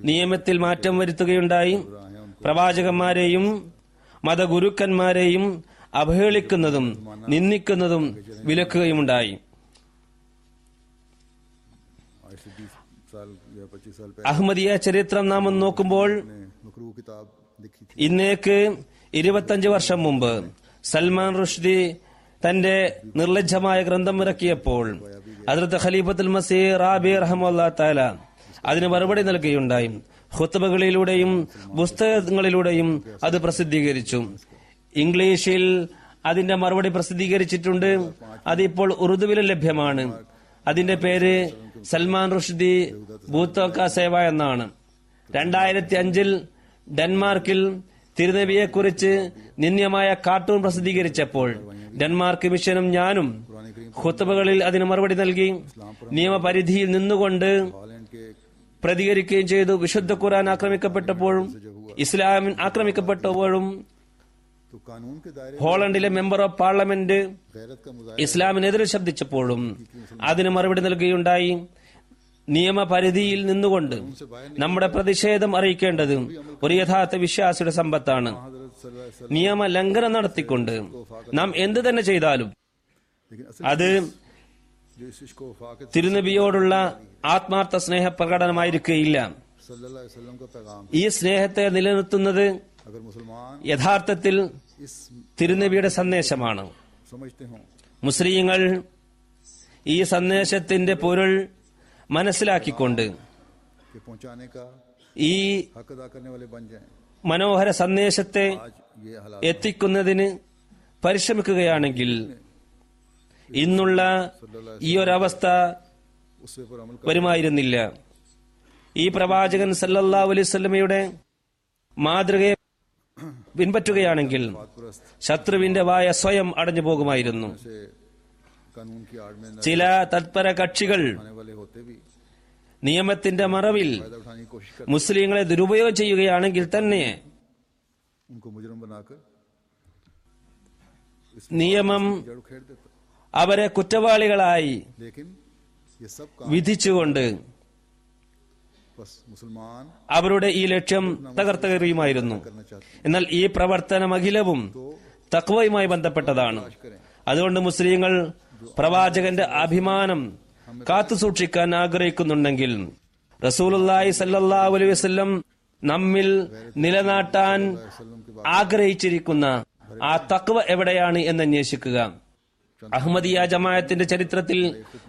നിയമത്തിൽ മാറ്റം വരുത്തുകയുണ്ടായി. പ്രവാചകന്മാരെയും മതഗുരുക്കന്മാരെയും അവഹേളിക്കുന്നതും നിന്ദിക്കുന്നതും വിലക്കുകയുമുണ്ടായി. അഹമ്മദിയ ചരിത്രം നാം നോക്കുമ്പോൾ लिखी थी। ഇന്നേക്ക് 25 വർഷം മുമ്പ് സൽമാൻ റുഷ്ദി തന്റെ നിർലജ്ജമായ ഗ്രന്ഥം ഇറക്കിയപ്പോൾ ഹദ്റത്ത് ഖലീഫത്തുൽ മസീഹ് റാബി റഹ്മത്തുള്ളാഹി തആല അതിന് മറുപടി നൽകുകയുണ്ടായി. ഖുത്ബകളിലൂടെയും പുസ്തകങ്ങളിലൂടെയും അത് പ്രസിദ്ധീകരിച്ചു. ഇംഗ്ലീഷിൽ അതിന്റെ മറുപടി പ്രസിദ്ധീകരിച്ചിട്ടുണ്ട്. അതിപ്പോൾ ഉറുദുവിലും ലഭ്യമാണ്. അതിന്റെ പേര് സൽമാൻ റുഷ്ദി ബൂത്തോക്ക സേവ എന്നാണ്. 2005 ഡെൻമാർക്കിൽ തിരുനബിയെക്കുറിച്ച് നിന്ദ്യമായ കാർട്ടൂൺ പ്രസിദ്ധീകരിച്ചപ്പോൾ ഡെൻമാർക്ക് മിഷനും ഞാനും ഖുത്ബകളിൽ അതിന് മറുപടി നൽകി. നിയമപരിധിയിൽ നിന്നുകൊണ്ട് हॉलैंड के പ്രതികരിക്കുകയും ചെയ്തു. വിശുദ്ധ ഖുർആൻ ആക്രമിക്കപ്പെട്ടപ്പോഴും ഇസ്ലാം ആക്രമിക്കപ്പെട്ടപ്പോഴും तो कानून के दायरे ഹോളണ്ടിലെ മെമ്പർ ഓഫ് പാർലമെന്റ് गैरत का मुजाहिरा ഇസ്ലാമിനെതിരെ ശബ്ദിച്ചപ്പോഴും അതിന് മറുപടി നൽകുകയുണ്ടായി. നിയമപരിധിയിൽ നിന്നുകൊണ്ട് നമ്മുടെ പ്രതിഷേധം അറിയിക്കേണ്ടത് ഒരു യഥാർത്ഥ വിശ്വാസിയുടെ സമ്പത്താണ്. हज़रत सल्लल्लाहु अलैहि वसल्लम, നിയമ ലംഘനം നടത്തിക്കൊണ്ട് നാം എന്ത് തന്നെ ചെയ്താലും लेकिन असल അത് जो इस इश्क व वफा के തിരുനബിയോടുള്ള ആത്മാർത്ഥ സ്നേഹ പ്രകടനമായിരിക്കുകയില്ല. सल्लल्लाहु अलैहि वसल्लम का पैगाम, ഈ സ്നേഹത്തെ നിലനിർത്തുന്നത് अगर मुसलमान യഥാർത്ഥത്തിൽ इस തിരുനബിയുടെ സന്ദേശമാണ്. समझते हों മുസ്ലിങ്ങൾ ഈ സന്ദേശത്തിന്റെ പൊരുൾ മനസ്സിലാക്കിക്കൊണ്ട് कि पहुंचाने का ഈ हक अदा करने वाले बन जाएं, മനോഹര സന്ദേശത്തെ आज ये हालात എത്തിക്കുന്നതിന് പരിശ്രമിക്കുകയാണെങ്കിൽ ഇന്നുള്ള ഈ ഒരവസ്ഥ उससे पर अमल വരുമായിരുന്നില്ല. ഈ പ്രവാചകൻ സല്ലല്ലാഹു അലൈഹി വസല്ലമയുടെ മാതൃകയെ പിൻപറ്റുകയാണെങ്കിൽ परस्त ശത്രുവിന്റെ വായ സ്വയം അടഞ്ഞു പോകുമായിരുന്നു. से कानून की आड़ में न ചില തത്പര കക്ഷികൾ आने वाले होते भी നിയമത്തിന്റെ മറവിൽ फायदा उठाने की कोशिश മുസ്ലിങ്ങളെ ദുരുപയോഗം ചെയ്യുകയാണെങ്കിൽ തന്നെ उनको मुजरम बनाकर നിയമം जड़ उखेड़ देता। അവരെ കുറ്റവാളികളായി लेकिन ये सब काम വിധിച്ചുകൊണ്ട് बस मुसलमान അവരുടെ ഈ ലക്ഷ്യം തകർത്തെറിയുമായിരുന്നു. करना चाहते എന്നാൽ ഈ പ്രവർത്തനം അഖിലവും തഖ്വയുമായി ബന്ധപ്പെട്ടതാണ്. അതുകൊണ്ട് മുസ്ലിങ്ങൾ പ്രവാചകന്റെ അഭിമാനം കാത്തുസൂക്ഷിക്കാൻ ആഗ്രഹിക്കുന്നുണ്ടെങ്കിൽ റസൂലുള്ളാഹി സല്ലല്ലാഹു അലൈഹി വസല്ലം നമ്മിൽ നിലനാട്ടാൻ ആഗ്രഹിച്ചിരിക്കുന്ന ആ തഖ്വ എവിടെയാണ് എന്ന് അന്വേഷിക്കുക. അഹ്മദിയ ജമാഅത്തിന്റെ ചരിത്രത്തിൽ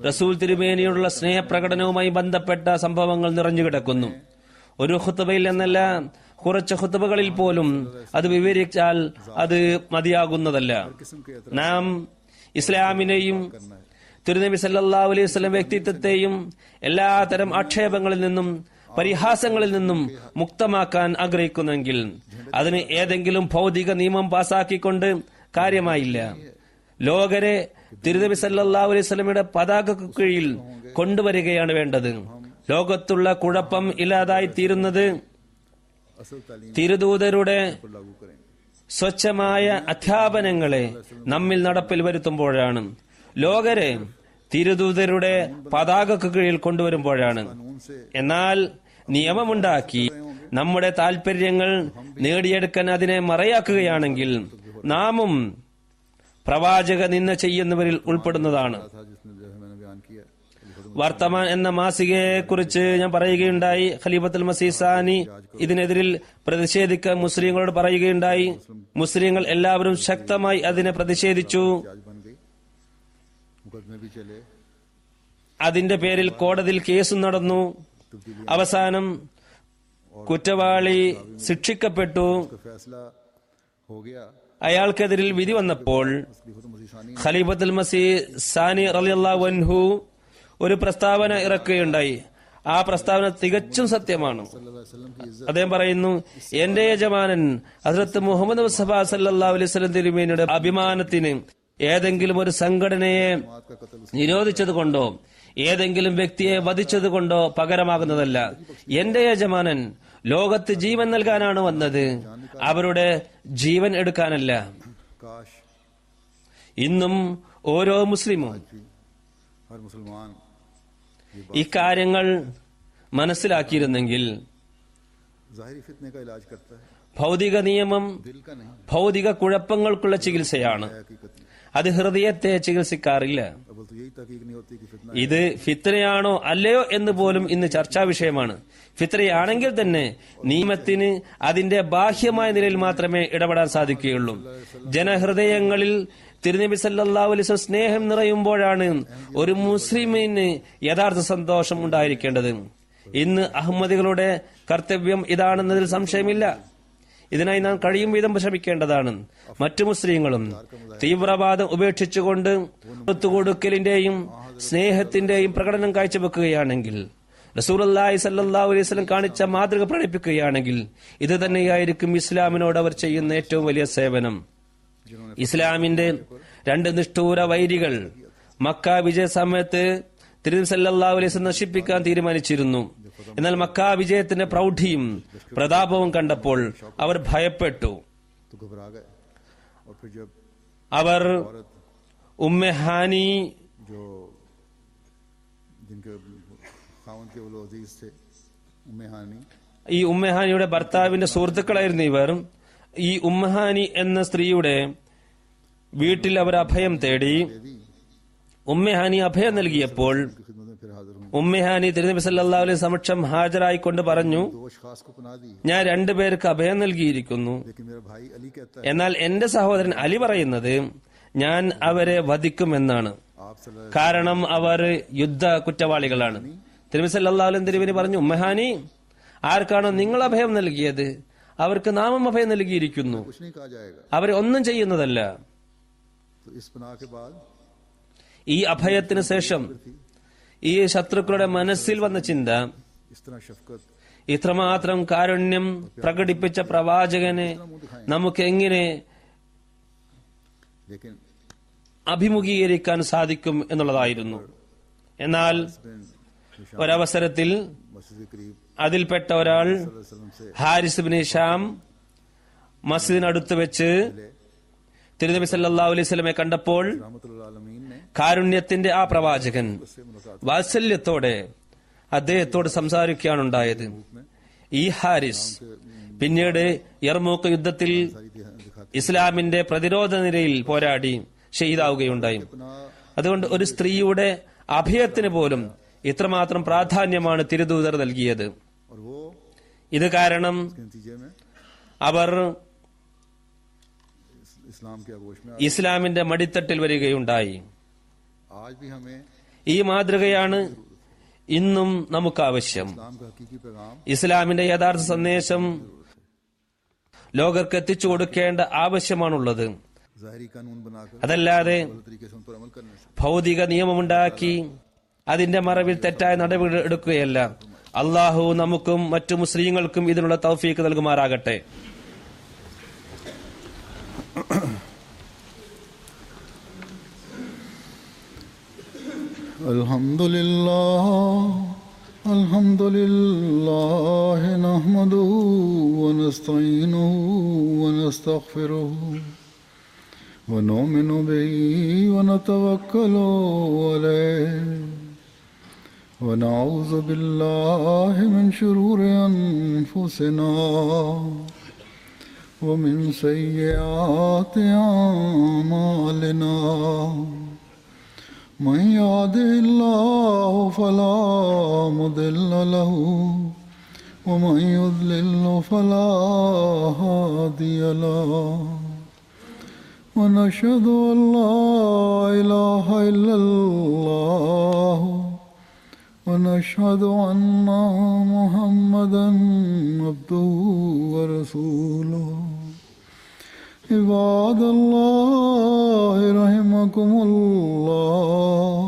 റസൂൽ തിരുമേനിയോടുള്ള സ്നേഹപ്രകടനവുമായി ബന്ധപ്പെട്ട സംഭവങ്ങൾ നിറഞ്ഞു കിടക്കുന്നു. ഒരു ഖുത്ബയിൽ എന്നല്ല, കുറച്ച് ഖുത്ബകളിൽ പോലും അത് വിവരിച്ചാൽ അത് മതിയാകുന്നതല്ല. നാം ഇസ്ലാമിനെയും തിരുനബി സല്ലല്ലാഹു അലൈഹി വസല്ലം വ്യക്തിത്വത്തെയും എല്ലാതരം ആക്ഷേപങ്ങളിൽ നിന്നും പരിഹാസങ്ങളിൽ നിന്നും മുക്തമാക്കാൻ ആഗ്രഹിക്കുന്നെങ്കിൽ അതിന് ഏതെങ്കിലും ഭൗതിക നിയമം പാസാക്കിക്കൊണ്ട് കാര്യമായില്ല. ലോകരെ തിരുനബി സല്ലല്ലാഹു അലൈഹി വസല്ലമയുടെ പതാകയ്ക്ക് കീഴിൽ കൊണ്ടുവരികയാണ് വേണ്ടത്. ലോകത്തുള്ള കുഴപ്പം ഇല്ലാതായി തീരുന്നത് असल तालीम തിരുദൂതരുടെ पर लागू करेंगे। സ്വച്ഛമായ അധ്യാപനങ്ങളെ നമ്മിൽ നടപ്പിൽ വരുത്തുമ്പോഴാണ്. ലോകരെ തിരുദൂതരുടെ പതാകയ്ക്ക് കീഴിൽ കൊണ്ടുവരുമ്പോഴാണ്. कानून से എന്നാൽ നിയമമുണ്ടാക്കി നമ്മുടെ താൽപര്യങ്ങൾ നേടിയെടുക്കാൻ അതിനെ മറയാക്കുകയാണെങ്കിൽ നാമും പ്രവാചക നിന്ന ചെയ്യുന്നവരിൽ ഉൾപ്പെടുന്നതാണ്. था जिसने जो है मैंने बयान किया വർത്തമാൻ എന്ന മാസികയെ കുറിച്ച് ഞാൻ പറയുകയുണ്ടായി. ഖലീഫത്തുൽ മസീഹ് സാനി ഇതിനെതിരിൽ പ്രതിഷേധിക്കാൻ മുസ്ലിങ്ങളോട് പറയുകയുണ്ടായി. മുസ്ലിങ്ങൾ എല്ലാവരും ശക്തമായി അതിനെ പ്രതിഷേധിച്ചു. आज बन गई, मुकदमे भी चले, അതിന്റെ പേരിൽ കോടതിയിൽ കേസും നടന്നു. അവസാനം കുറ്റവാളി ശിക്ഷിക്കപ്പെട്ടു. उसका फैसला हो गया। അയാൾക്കെതിരിൽ വിധി വന്നപ്പോൾ खलीफत मसीह सानी ഖലീഫത്തുൽ മസീഹ് സാനി റളിയല്ലാഹു അൻഹു ഒരു പ്രസ്താവന ഇറക്കുകയുണ്ടായി. ആ പ്രസ്താവന തികച്ചും സത്യമാണ്. सल्लल्लाहु अलैहि वसल्लम की इज्जत അദ്ദേഹം പറയുന്നു, എന്റെ യജമാനൻ ഹസ്രത്ത് മുഹമ്മദ് മുസ്തഫ സല്ലല്ലാഹു അലൈഹി വസല്ലം തിരുമേനിയുടെ അഭിമാനത്തിന് ഏതെങ്കിലും ഒരു സംഘടനയെ का कत्ल നിരോധിച്ചത് കൊണ്ടോ ഏതെങ്കിലും വ്യക്തിയെ വധിച്ചത് കൊണ്ടോ പകരമാകുന്നതല്ല. എന്റെ യജമാനൻ ലോകത്ത് ജീവൻ നൽകാനാണ് വന്നത്, അവരുടെ ജീവൻ എടുക്കാനല്ല. काश ഇന്നും ഓരോ മുസ്ലിമും हर मुसलमान ഇക്കാര്യങ്ങൾ മനസ്സിലാക്കിയിരുന്നെങ്കിൽ ज़ाहिरी फितने का इलाज करता है, ഭൗതിക നിയമം दिल का नहीं, ഭൗതിക കുഴപ്പങ്ങൾക്കുള്ള ചികിത്സയാണ്. हकीकत में। അത് ഹൃദയത്തെ ചികിത്സിക്കാറില്ല. अब तो यही तहकीक नहीं होती कि फितना ഇത് ഫിത്രയാണോ അല്ലയോ എന്ന് പോലും ഇന്ന് ചർച്ചാ വിഷയമാണ്. ഫിത്രയാണെങ്കിൽ തന്നെ നിയമത്തിന് അതിന്റെ ബാഹ്യമായ നിലയിൽ മാത്രമേ ഇടപെടാൻ സാധിക്കുകയുള്ളൂ. ജനഹൃദയങ്ങളിൽ തിരുനബി സല്ലല്ലാഹു അലൈഹി വസല്ലം സ്നേഹം നിറയുമ്പോഴാണ് ഒരു മുസ്ലിമിന് യഥാർത്ഥ സന്തോഷം ഉണ്ടായിരിക്കേണ്ടത്. ഇന്ന് അഹമ്മദികളുടെ കർത്തവ്യം ഇതാണെന്നതിൽ സംശയമില്ല. ഇതിനായി നാം കഴിയും വിധം ശ്രമിക്കേണ്ടതാണ്. മറ്റു മുസ്ലിങ്ങളും തീവ്രവാദം ഉപേക്ഷിച്ചുകൊണ്ട് ഒത്തുകൊടുക്കലിന്റെയും സ്നേഹത്തിന്റെയും പ്രകടനം കാഴ്ചവെക്കുകയാണെങ്കിൽ, റസൂലുള്ളാഹി സ്വല്ലല്ലാഹു അലൈഹി വസല്ലം കാണിച്ച മാതൃക പ്രകടിപ്പിക്കുകയാണെങ്കിൽ, ഇത് തന്നെയായിരിക്കും ഇസ്ലാമിനോട് അവർ ചെയ്യുന്ന ഏറ്റവും വലിയ സേവനം. ഇസ്ലാമിന്റെ രണ്ട് നിഷ്ഠൂര വൈരികൾ മക്ക വിജയ സമയത്ത് തിരുനബി സല്ലല്ലാഹു അലൈഹി വസല്ലം നശിപ്പിക്കാൻ തീരുമാനിച്ചിരുന്നു. എന്നാൽ മക്ക വിജയത്തിന്റെ പ്രൗഢിയും പ്രതാപവും കണ്ടപ്പോൾ അവർ ഭയപ്പെട്ടു. तो घबरा गए और फिर जब അവർ ഉമ്മെ ഹാനി, जो जिनके खावन के वो अजीज थे, उम्मे हानी, ഈ ഉമ്മഹാനിയുടെ ഭർത്താവിന്റെ സുഹൃത്തുക്കളായിരുന്നു ഇവർ. ഈ ഉമ്മഹാനി എന്ന സ്ത്രീയുടെ വീട്ടിൽ അവർ അഭയം തേടി. ഉമ്മഹാനി അഭയം നൽകിയപ്പോൾ की खिदमत में फिर हाजिर हुई। ഉമ്മഹാനി തിരുനബി സല്ലല്ലാഹു അലൈഹി സമക്ഷം ഹാജരായിക്കൊണ്ട് പറഞ്ഞു, दो अशखास को पनाह दी, ഞാൻ രണ്ടുപേർക്ക് അഭയം നൽകിയിരിക്കുന്നു. लेकिन मेरा भाई अली कहता है എന്നാൽ എന്റെ സഹോദരൻ അലി പറയുന്നത് ഞാൻ അവരെ വധിക്കുമെന്നാണ്. आप सल्लल्लाहु കാരണം അവർ യുദ്ധ കുറ്റവാളികളാണ്. തിരുനബി സല്ലല്ലാഹു അലൈഹി തിരുവിനെ പറഞ്ഞു, ഉമ്മഹാനി, ആർക്കാണോ നിങ്ങൾ അഭയം നൽകിയത് അവർക്ക് നാമം അഭയം നൽകിയിരിക്കുന്നു. कुछ नहीं कहा जाएगा। അവരെ ഒന്നും ചെയ്യുന്നതല്ല. तो इस पनाह के बाद ഈ അഭയത്തിന് ശേഷം ഈ ശത്രുക്കളുടെ മനസ്സിൽ വന്ന ചിന്ത, इस तरह शफकत, ഇത്രമാത്രം കാരുണ്യം പ്രകടിപ്പിച്ച പ്രവാചകനെ നമുക്ക് എങ്ങനെ लेकिन അഭിമുഖീകരിക്കാൻ സാധിക്കും എന്നുള്ളതായിരുന്നു. എന്നാൽ बिन हिशाम ഒരവസരത്തിൽ मस्जिद के करीब അതിൽപ്പെട്ട ഒരാൾ सल्लल्लाहु अलैहि वसल्लम से ഹാരിസ് ബിൻ ഹിഷാം മസ്ജിദിനടുത്ത് വെച്ച് തിരുനബി സല്ലല്ലാഹു അലൈഹി വസല്ലമയെ കണ്ടപ്പോൾ रहमतुल्लाह अलमीन ने കാരുണ്യത്തിന്റെ ആ പ്രവാചകൻ उससे मुलाकात വാത്സല്യത്തോടെ അദ്ദേഹത്തോട് സംസാരിക്കുകയാണുണ്ടായത്. ഈ ഹാരിസ് പിന്നീട് യർമൂക്ക് യുദ്ധത്തിൽ दिखाती ഇസ്ലാമിന്റെ പ്രതിരോധ നിരയിൽ പോരാടി ഷഹീദാവുകയുണ്ടായി. അതുകൊണ്ട് ഒരു സ്ത്രീയുടെ അഭയത്തിന് പോലും ഇത്രമാത്രം പ്രാധാന്യമാണ് തിരുദൂതർ നൽകിയത്. और वो ഇത് കാരണം के नतीजे में അവർ इस्लाम के आगोश में ഇസ്ലാമിന്റെ മടിത്തട്ടിൽ വരികയുണ്ടായി. आज भी हमें ഈ മാതൃകയാണ് ഇന്നും നമുക്ക് ആവശ്യം. इस्लाम का हकीकी पैगाम ഇസ്ലാമിന്റെ യഥാർത്ഥ സന്ദേശം ലോകർക്ക് എത്തിച്ചു കൊടുക്കേണ്ട ആവശ്യമാണുള്ളത്. ज़ाहिरी कानून बनाकर അതല്ലാതെ गलत तरीके से उन पर अमल करने से ഭൗതിക നിയമമുണ്ടാക്കി അതിന്റെ മറവിൽ തെറ്റായ നടപടികൾ എടുക്കുകയല്ല. അള്ളാഹു നമുക്കും മറ്റു മുസ്ലിങ്ങൾക്കും ഇതിനുള്ള തൗഫീക്ക് നൽകുമാറാകട്ടെ. الحمد لله نحمده ونستعينه ونستغفره ونؤمن به ونتوكل عليه ونعوذ بالله من شرور أنفسنا ومن سيئات أعمالنا من يهده الله فلا مضل له ومن يضلل فلا هادي له ونشهد أن لا إله إلا الله ونشهد أن محمدا عبده ورسوله عباد الله رحمكم الله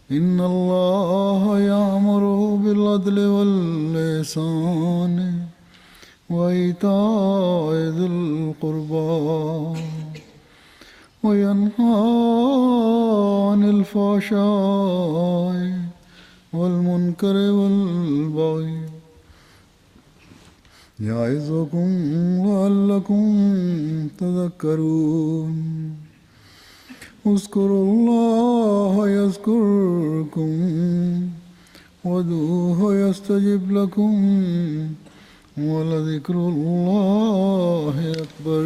إن الله يأمر بالعدل والإحسان وإيتاء ذي القربى وينهى عن الفحشاء والمنكر والبغي يعظكم لعلكم تذكرون اذكروا الله يذكركم وادعوه يستجب لكم ولذكر الله أكبر.